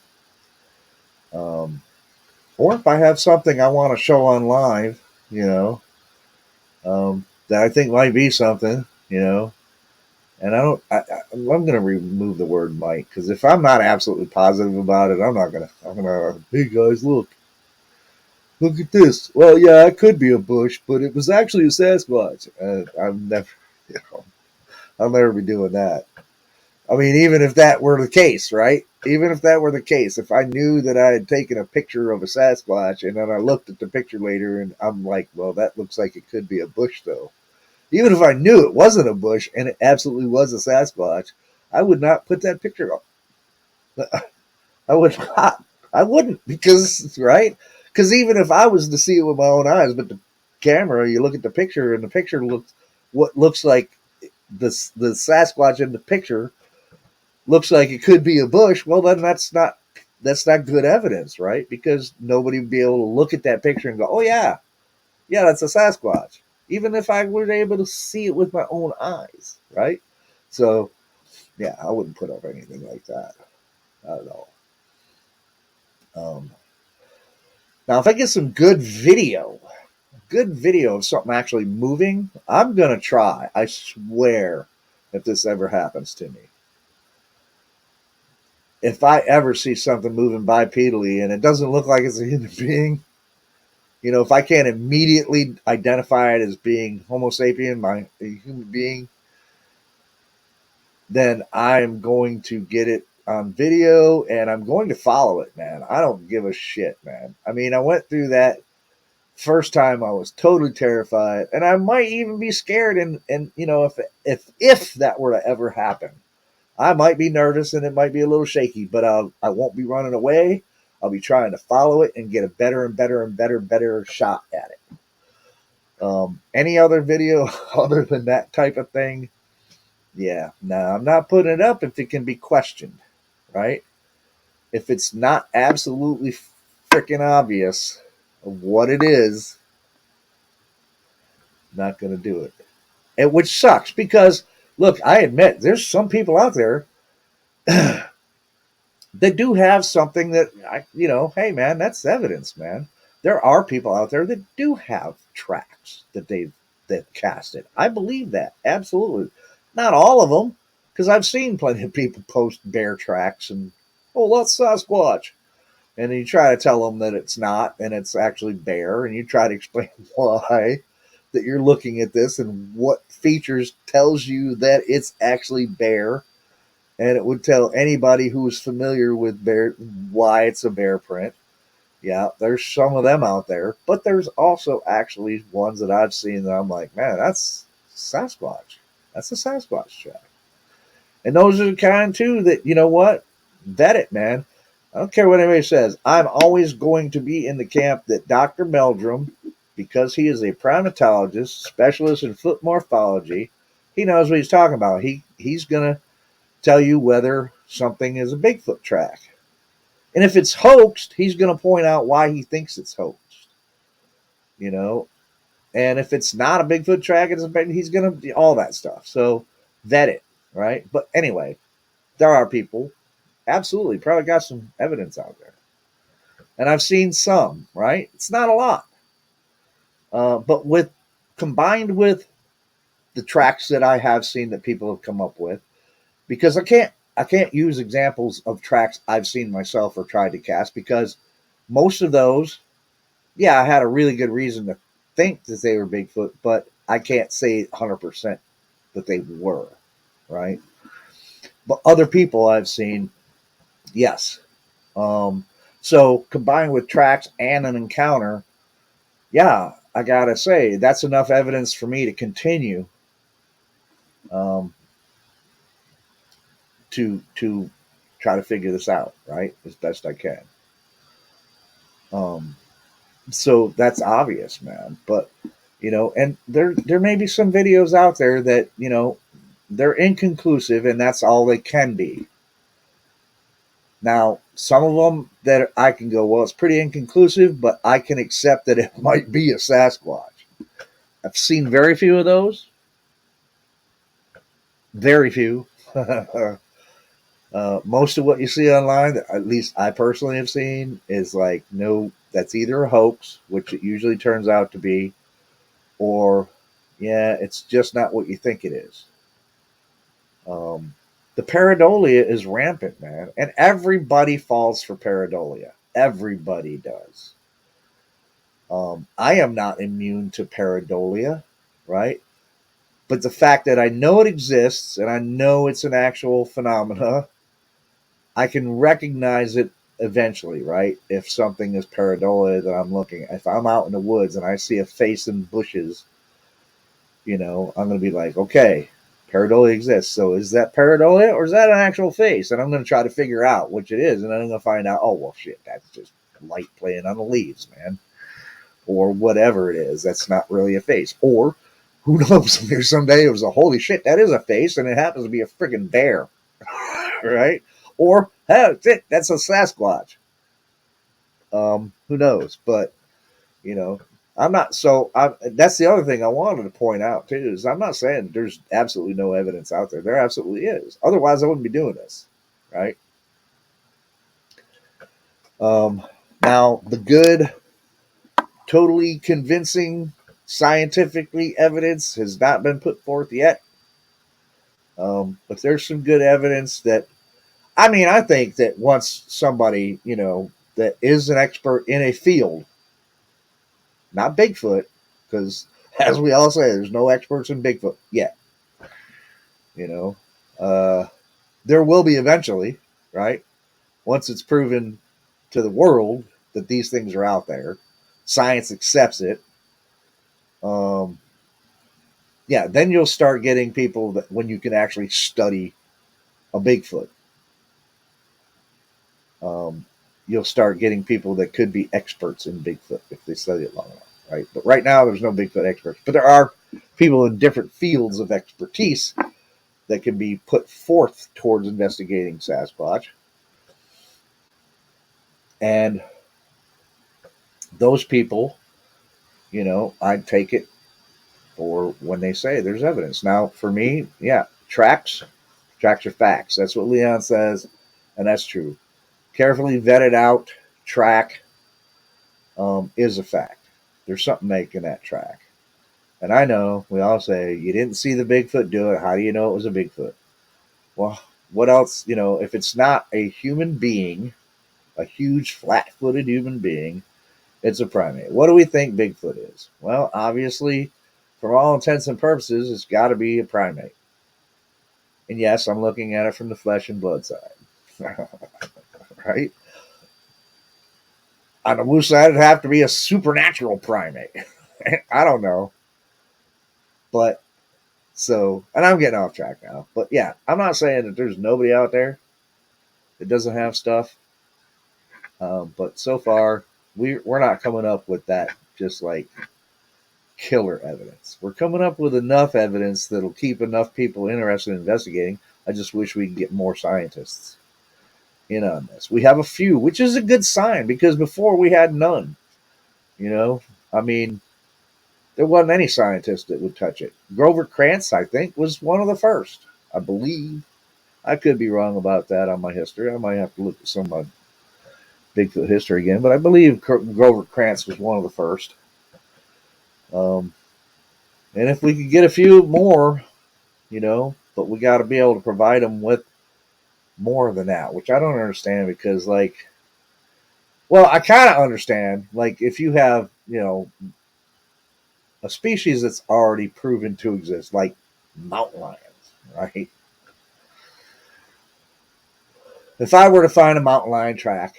Or if I have something I want to show on live, that I think might be something, and I don't. I'm going to remove the word might, because if I'm not absolutely positive about it, I'm not going to. I'm going to. Hey guys, look at this. Well, yeah, it could be a bush, but it was actually a Sasquatch. I'm never, you know, I'll never be doing that. I mean, even if that were the case, right? Even if that were the case, if I knew that I had taken a picture of a Sasquatch and then I looked at the picture later and I'm like, well, that looks like it could be a bush, though. Even if I knew it wasn't a bush and it absolutely was a Sasquatch, I would not put that picture up. I would not. I wouldn't because, right? Because even if I was to see it with my own eyes, but the camera, you look at the picture and the picture looks what looks like the Sasquatch in the picture looks like it could be a bush. Well, then that's not good evidence, right? Because nobody would be able to look at that picture and go, "Oh yeah, yeah, that's a Sasquatch," even if I were able to see it with my own eyes, right? So yeah, I wouldn't put up anything like that, not at all. Um, Now, if I get some good video of something actually moving, I'm gonna try. I swear, if this ever happens to me, if I ever see something moving bipedally and it doesn't look like it's a human being, if I can't immediately identify it as being Homo sapien, a human being, then I'm going to get it on video and I'm going to follow it, man. I don't give a shit, man. I mean, I went through that first time. I was totally terrified, and I might even be scared. And if that were to ever happen, I might be nervous and it might be a little shaky, but I won't be running away. I'll be trying to follow it and get a better and better and better shot at it. Any other video other than that type of thing, yeah, no, I'm not putting it up if it can be questioned, right? If it's not absolutely freaking obvious of what it is, not going to do it. And which sucks because, look, I admit there's some people out there that do have something that hey man, that's evidence, man. There are people out there that do have tracks that casted. I believe that absolutely. Not all of them, because I've seen plenty of people post bear tracks and that's Sasquatch, and then you try to tell them that it's not and it's actually bear, and you try to explain why that you're looking at this and what features tells you that it's actually bear, and it would tell anybody who's familiar with bear why it's a bear print. Yeah, there's some of them out there, but there's also actually ones that I've seen that I'm like, man, that's Sasquatch. That's a Sasquatch track. And those are the kind too that, you know what? Vet it, man. I don't care what anybody says. I'm always going to be in the camp that Dr. Meldrum, because he is a primatologist, specialist in foot morphology, he knows what he's talking about. He's gonna tell you whether something is a Bigfoot track. And if it's hoaxed, he's gonna point out why he thinks it's hoaxed. You know? And if it's not a Bigfoot track, he's gonna do all that stuff. So vet it, right? But anyway, there are people absolutely probably got some evidence out there. And I've seen some, right? It's not a lot. But with combined with the tracks that I have seen that people have come up with, because I can't use examples of tracks I've seen myself or tried to cast, because most of those, yeah, I had a really good reason to think that they were Bigfoot, but I can't say 100% that they were, right? But other people I've seen, yes. Um, so combined with tracks and an encounter, yeah, I gotta say that's enough evidence for me to continue, um, to try to figure this out, right, as best I can. Um, so that's obvious, man. But and there may be some videos out there that they're inconclusive, and that's all they can be. Now, some of them that I can go, well, it's pretty inconclusive, but I can accept that it might be a Sasquatch. I've seen very few of those. Very few. Most of what you see online, at least I personally have seen, is like, no, that's either a hoax, which it usually turns out to be, or yeah, it's just not what you think it is. Um, the pareidolia is rampant, man, and everybody falls for pareidolia. Everybody does. I am not immune to pareidolia, right? But the fact that I know it exists and I know it's an actual phenomena, I can recognize it eventually, right? If something is pareidolia that I'm looking at. If I'm out in the woods and I see a face in bushes, I'm going to be like, okay, pareidolia exists. So is that pareidolia or is that an actual face? And I'm going to try to figure out which it is. And then I'm going to find out, oh, well, shit, that's just light playing on the leaves, man. Or whatever it is. That's not really a face. Or who knows? There's someday it was a holy shit, that is a face. And it happens to be a freaking bear, right? Or, hey, that's a Sasquatch. Who knows? But, you know, I'm not so. That's the other thing I wanted to point out too is I'm not saying there's absolutely no evidence out there. There absolutely is. Otherwise, I wouldn't be doing this, right? Now, the good, totally convincing, scientifically evidence has not been put forth yet. But there's some good evidence that. I mean, I think that once somebody, that is an expert in a field, not Bigfoot, because as we all say, there's no experts in Bigfoot yet. You know, there will be eventually, right? Once it's proven to the world that these things are out there, science accepts it. Um, yeah, then you'll start getting people that when you can actually study a Bigfoot. Um, you'll start getting people that could be experts in Bigfoot if they study it long enough, right? But right now, there's no Bigfoot experts, but there are people in different fields of expertise that can be put forth towards investigating Sasquatch. And those people, I'd take it for when they say there's evidence. Now, for me, yeah, tracks are facts. That's what Leon says, and that's true. Carefully vetted out track is a fact. There's something making that track. And I know we all say, you didn't see the Bigfoot do it. How do you know it was a Bigfoot? Well, what else? If it's not a human being, a huge flat footed human being, it's a primate. What do we think Bigfoot is? Well, obviously, for all intents and purposes, it's got to be a primate. And yes, I'm looking at it from the flesh and blood side. Right? On the blue side, it'd have to be a supernatural primate. I don't know. But and I'm getting off track now. But yeah, I'm not saying that there's nobody out there that doesn't have stuff. But so far, we're not coming up with that just like killer evidence. We're coming up with enough evidence that'll keep enough people interested in investigating. I just wish we could get more scientists in on this. We have a few, which is a good sign because before we had none. I mean, there wasn't any scientist that would touch it. Grover Krantz, I think, was one of the first. I believe. I could be wrong about that on my history. I might have to look at some of my Bigfoot history again, but I believe Grover Krantz was one of the first. And if we could get a few more, but we got to be able to provide them with more than that, which I don't understand because, I kind of understand, if you have, a species that's already proven to exist, like mountain lions, right? If I were to find a mountain lion track,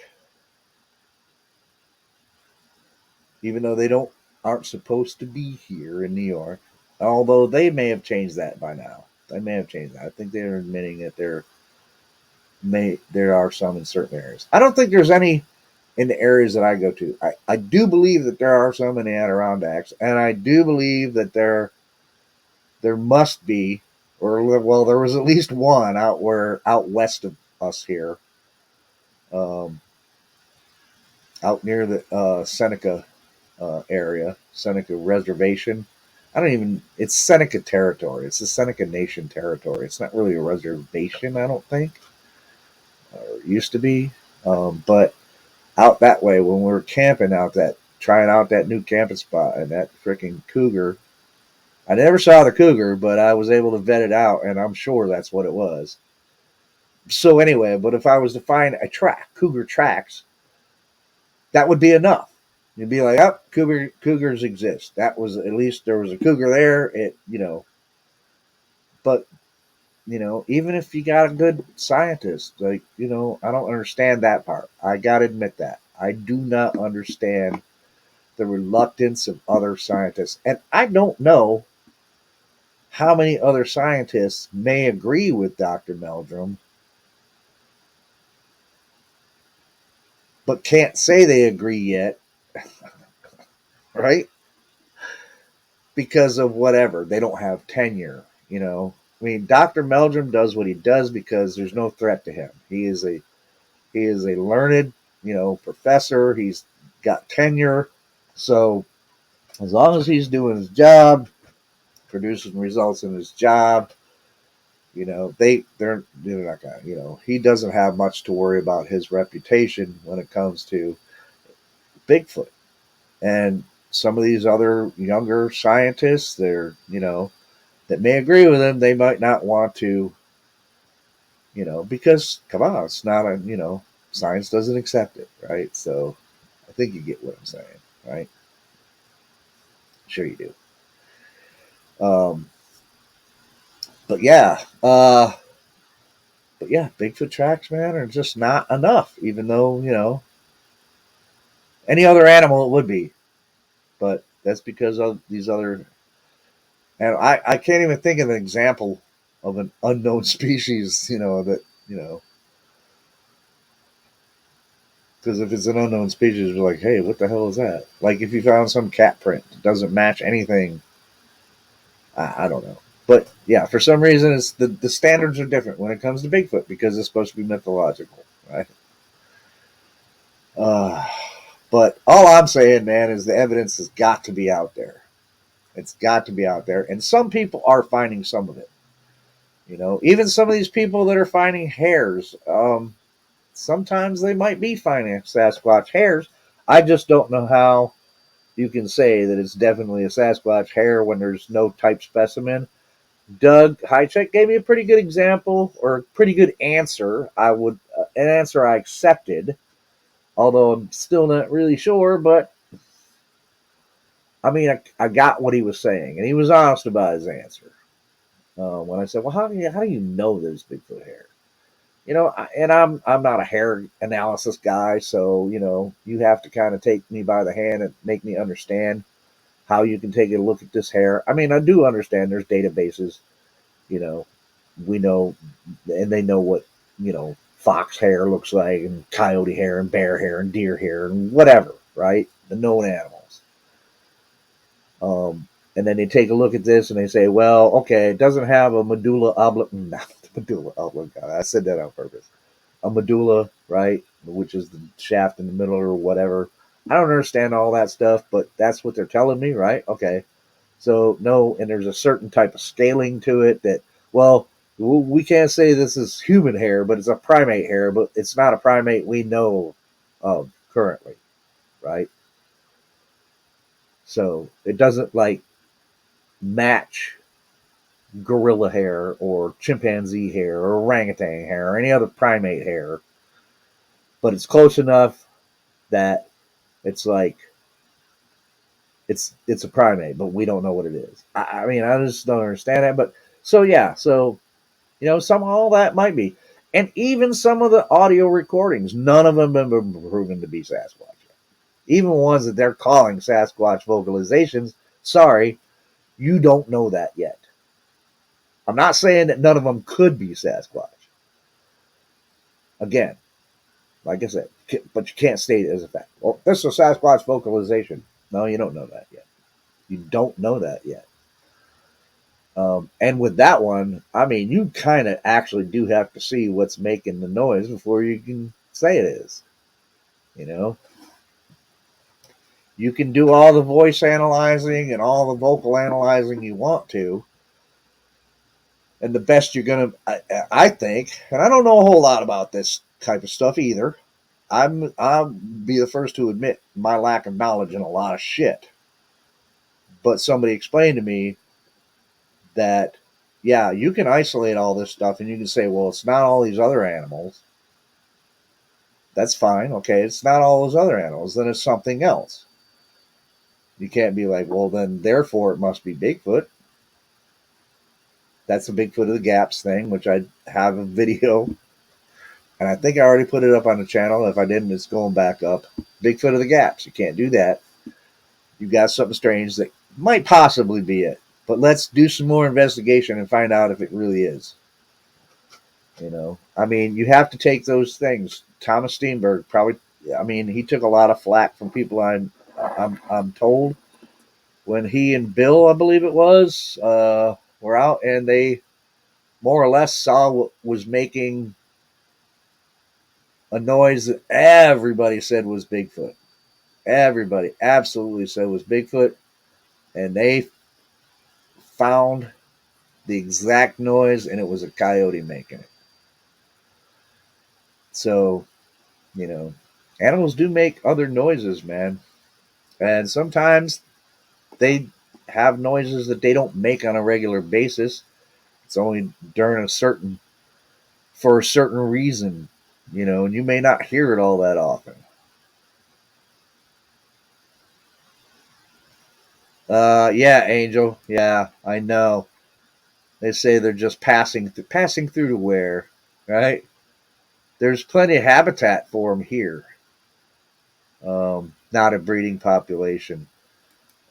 even though they aren't supposed to be here in New York, although they may have changed that by now. They may have changed that. I think they're admitting that there are some in certain areas. I don't think there's any in the areas that I go to. I do believe that there are some in the Adirondacks, and I do believe that there must be, or well, there was at least one out west of us here, out near the Seneca area, Seneca Reservation. It's Seneca territory. It's the Seneca Nation territory. It's not really a reservation, I don't think. Or it used to be. But out that way, when we were camping trying out that new camping spot and that freaking cougar, I never saw the cougar, but I was able to vet it out, and I'm sure that's what it was. So anyway, but if I was to find a cougar tracks, that would be enough. You'd be like, oh, cougars exist. That was at least there was a cougar there. But even if you got a good scientist, like, I don't understand that part. I got to admit that. I do not understand the reluctance of other scientists. And I don't know how many other scientists may agree with Dr. Meldrum, but can't say they agree yet, right? Because of whatever. They don't have tenure. I mean, Dr. Meldrum does what he does because there's no threat to him. He is a learned, professor. He's got tenure. So as long as he's doing his job, producing results in his job, they're not gonna, he doesn't have much to worry about his reputation when it comes to Bigfoot. And some of these other younger scientists, that may agree with him, they might not want to, because come on, it's not science doesn't accept it, right? So I think you get what I'm saying, right? Sure you do. But yeah, Bigfoot tracks, man, are just not enough. Even though any other animal it would be, but that's because of these other. And I can't even think of an example of an unknown species, that because if it's an unknown species, we're like, hey, what the hell is that? Like if you found some cat print that doesn't match anything, I don't know. But yeah, for some reason, it's the standards are different when it comes to Bigfoot because it's supposed to be mythological, right? Uh, but all I'm saying, man, is the evidence has got to be out there. It's got to be out there, and some people are finding some of it. Even some of these people that are finding hairs, sometimes they might be finding Sasquatch hairs. I just don't know how you can say that it's definitely a Sasquatch hair when there's no type specimen. Doug Highcheck gave me a pretty good example or a pretty good answer. An answer I accepted, although I'm still not really sure. But I mean, I got what he was saying, and he was honest about his answer. When I said, "Well, how do you know there's Bigfoot hair?" And I'm not a hair analysis guy, so you have to kind of take me by the hand and make me understand how you can take a look at this hair. I mean, I do understand there's databases, you know, we know, and they know what fox hair looks like, and coyote hair, and bear hair, and deer hair, and whatever, right? The known animals. And then they take a look at this and they say, well, okay, it doesn't have a medulla oblongata. Not medulla oblongata. I said that on purpose. A medulla, right, which is the shaft in the middle or whatever. I don't understand all that stuff, but that's what they're telling me, right? Okay. So, no, and there's a certain type of scaling to it that, well, we can't say this is human hair, but it's a primate hair, but it's not a primate we know of currently, right? So it doesn't like match gorilla hair or chimpanzee hair or orangutan hair or any other primate hair, but it's close enough that it's like it's a primate, but we don't know what it is. I mean, I just don't understand that. But so yeah, so some all that might be, and even some of the audio recordings, none of them have been proven to be Sasquatch. Even ones that they're calling Sasquatch vocalizations. Sorry, you don't know that yet. I'm not saying that none of them could be Sasquatch. Again, like I said, but you can't state it as a fact. Well, this is a Sasquatch vocalization. No, you don't know that yet. You don't know that yet. And with that one, I mean, you kind of actually do have to see what's making the noise before you can say it is. You know, you can do all the voice analyzing and all the vocal analyzing you want to, and the best you're gonna, I think, and I don't know a whole lot about this type of stuff either. I'll be the first to admit my lack of knowledge in a lot of shit. But somebody explained to me that, yeah, you can isolate all this stuff and you can say, well, it's not all these other animals. That's fine. Okay, it's not all those other animals. Then it's something else. You can't be like, well, then therefore it must be Bigfoot. That's the Bigfoot of the Gaps thing, which I have a video, and I think I already put it up on the channel. If I didn't, it's going back up. Bigfoot of the Gaps. You can't do that. You've got something strange that might possibly be it. But let's do some more investigation and find out if it really is. You know, I mean, you have to take those things. Thomas Steenberg probably. I mean, he took a lot of flack from people. I'm told when he and Bill, I believe it was, were out and they more or less saw what was making a noise that everybody said was Bigfoot. Everybody absolutely said was Bigfoot, and they found the exact noise, and it was a coyote making it. So, you know, animals do make other noises, man. And sometimes they have noises that they don't make on a regular basis. It's only during for a certain reason, you know, and you may not hear it all that often. Yeah, Angel. Yeah, I know. They say they're just passing through to where, right? There's plenty of habitat for them here. Not a breeding population.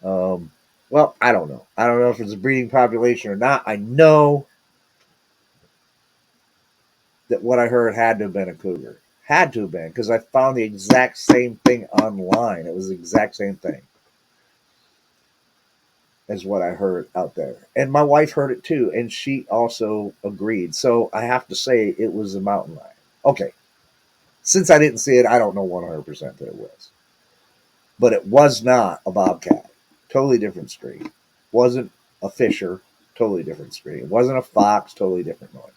Um, well, I don't know. I don't know if it's a breeding population or not. I know that what I heard had to have been a cougar. Had to have been because I found the exact same thing online. It was the exact same thing as what I heard out there. And my wife heard it too, and she also agreed. So I have to say it was a mountain lion. Okay. Since I didn't see it, I don't know 100% that it was. But it was not a bobcat. Totally different street. Wasn't a fisher. Totally different street. It wasn't a fox. Totally different noise.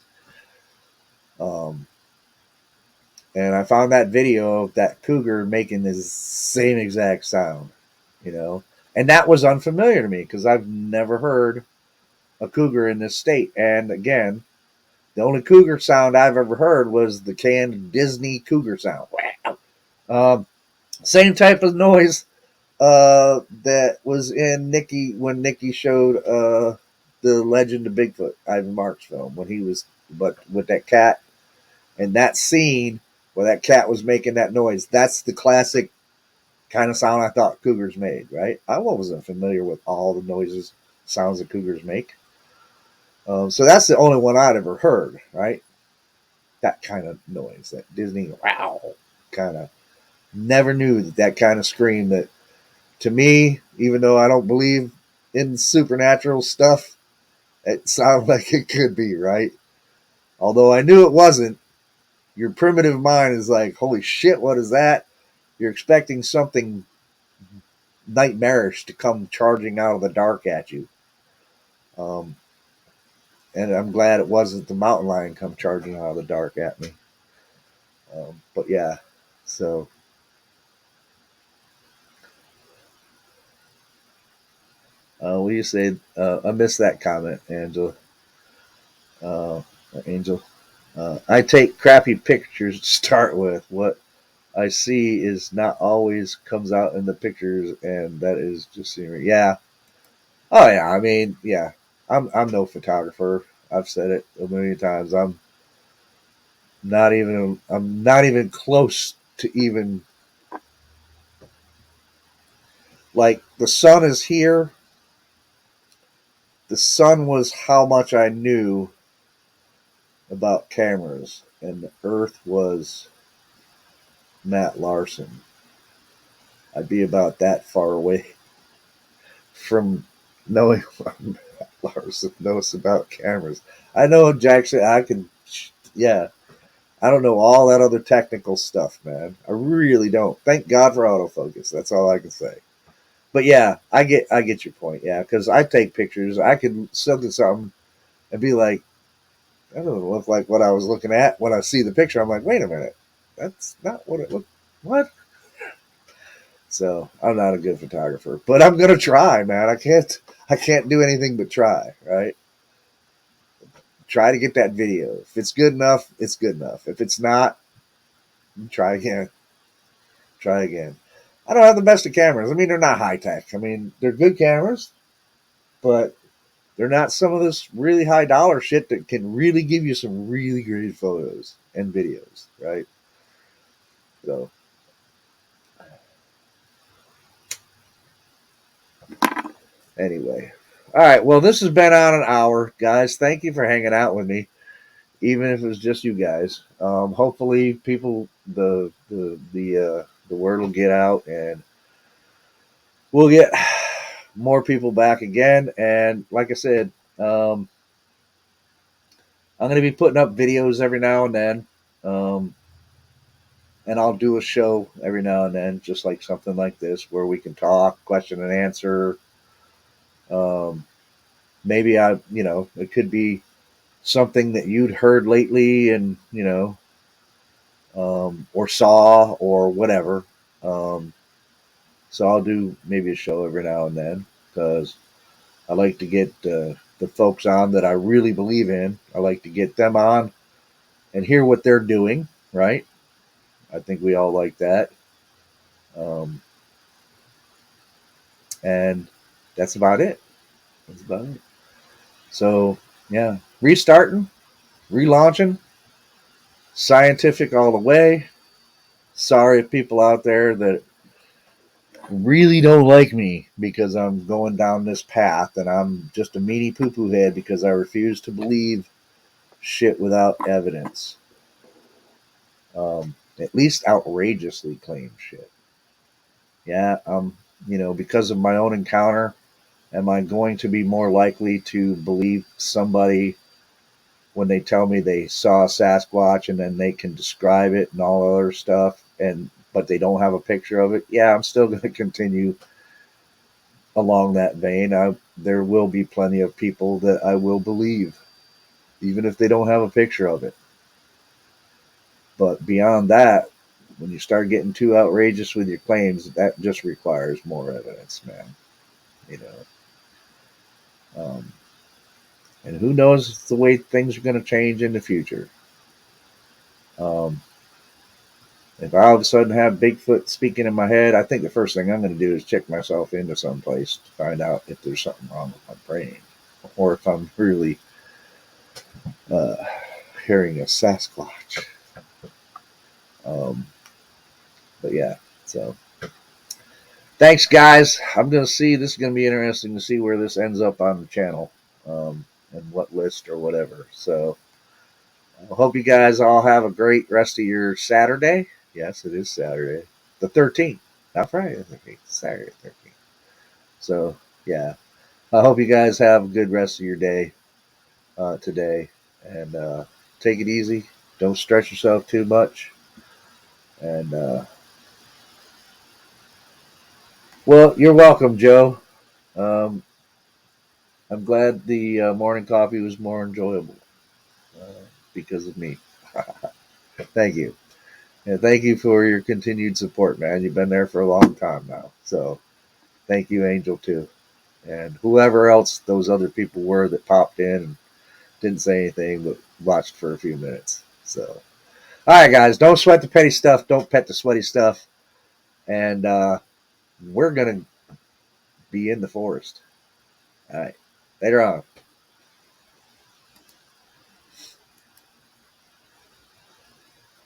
Um, and I found that video of that cougar making the same exact sound, you know. And that was unfamiliar to me because I've never heard a cougar in this state. And again, the only cougar sound I've ever heard was the canned Disney cougar sound. Um, Same type of noise that was in Nikki when Nikki showed the Legend of Bigfoot, Ivan Marks film when he was, but with that cat and that scene where that cat was making that noise. That's the classic kind of sound I thought cougars made. Right? I wasn't familiar with all the noises, sounds that cougars make. So that's the only one I'd ever heard. Right? That kind of noise, that Disney wow kind of. Never knew that kind of scream that to me, even though I don't believe in supernatural stuff, it sounded like it could be, right? Although I knew it wasn't, your primitive mind is like, holy shit, what is that? You're expecting something nightmarish to come charging out of the dark at you. Um, and I'm glad it wasn't the mountain lion come charging out of the dark at me. But yeah, so what do you say? I missed that comment, Angela. Uh, Angel. I take crappy pictures to start with. What I see is not always comes out in the pictures, and that is just scenery. Yeah. Oh yeah. I mean, yeah. I'm no photographer. I've said it a million times. I'm not even close to even like the sun is here. The sun was how much I knew about cameras, and the Earth was Matt Larson. I'd be about that far away from knowing what Matt Larson knows about cameras. I know Jackson. I can, yeah. I don't know all that other technical stuff, man. I really don't. Thank God for autofocus. That's all I can say. But yeah, I get your point. Yeah, because I take pictures. I can look at something and be like, that doesn't look like what I was looking at. When I see the picture, I'm like, wait a minute, that's not what it looked. What? So I'm not a good photographer, but I'm gonna try, man. I can't do anything but try, right? Try to get that video. If it's good enough, it's good enough. If it's not, try again. Try again. I don't have the best of cameras. I mean, they're not high tech. I mean, they're good cameras, but They're not some of this really high dollar shit that can really give you some really great photos and videos, right? So anyway, all right. Well, this has been on an hour, guys. Thank you for hanging out with me, even if it was just you guys. Hopefully, people the word will get out, and we'll get more people back again. And like I said, I'm going to be putting up videos every now and then. Um, and I'll do a show every now and then, just like something like this, where we can talk, question and answer. Um, maybe it could be something that you'd heard lately, and or saw or whatever. Um, so I'll do maybe a show every now and then because I like to get the folks on that I really believe in. I like to get them on and hear what they're doing. Right? I think we all like that. Um, and that's about it. That's about it. So yeah, restarting, relaunching, scientific all the way. Sorry if people out there that really don't like me because I'm going down this path and I'm just a meanie poo poo head because I refuse to believe shit without evidence. At least outrageously claim shit. Yeah, because of my own encounter, am I going to be more likely to believe somebody when they tell me they saw a Sasquatch and then they can describe it and all other stuff, but they don't have a picture of it? Yeah, I'm still going to continue along that vein. There will be plenty of people that I will believe, even if they don't have a picture of it. But beyond that, when you start getting too outrageous with your claims, that just requires more evidence, man. You know, and who knows the way things are going to change in the future. Um, if I all of a sudden have Bigfoot speaking in my head, I think the first thing I'm going to do is check myself into some place to find out if there's something wrong with my brain, or if I'm really uh, hearing a Sasquatch. Um, but yeah, so thanks, guys. I'm going to see. This is going to be interesting to see where this ends up on the channel, and what list or whatever. So I hope you guys all have a great rest of your Saturday. Yes, it is Saturday, the 13th, not Friday the 13th, Saturday the 13th. So yeah, I hope you guys have a good rest of your day today, and take it easy. Don't stress yourself too much, and well, you're welcome, Joe. Um, I'm glad the morning coffee was more enjoyable uh, because of me. Thank you. And thank you for your continued support, man. You've been there for a long time now. So thank you, Angel, too. And whoever else those other people were that popped in and didn't say anything but watched for a few minutes. So, all right, guys, don't sweat the petty stuff. Don't pet the sweaty stuff. And we're going to be in the forest. All right. Later on.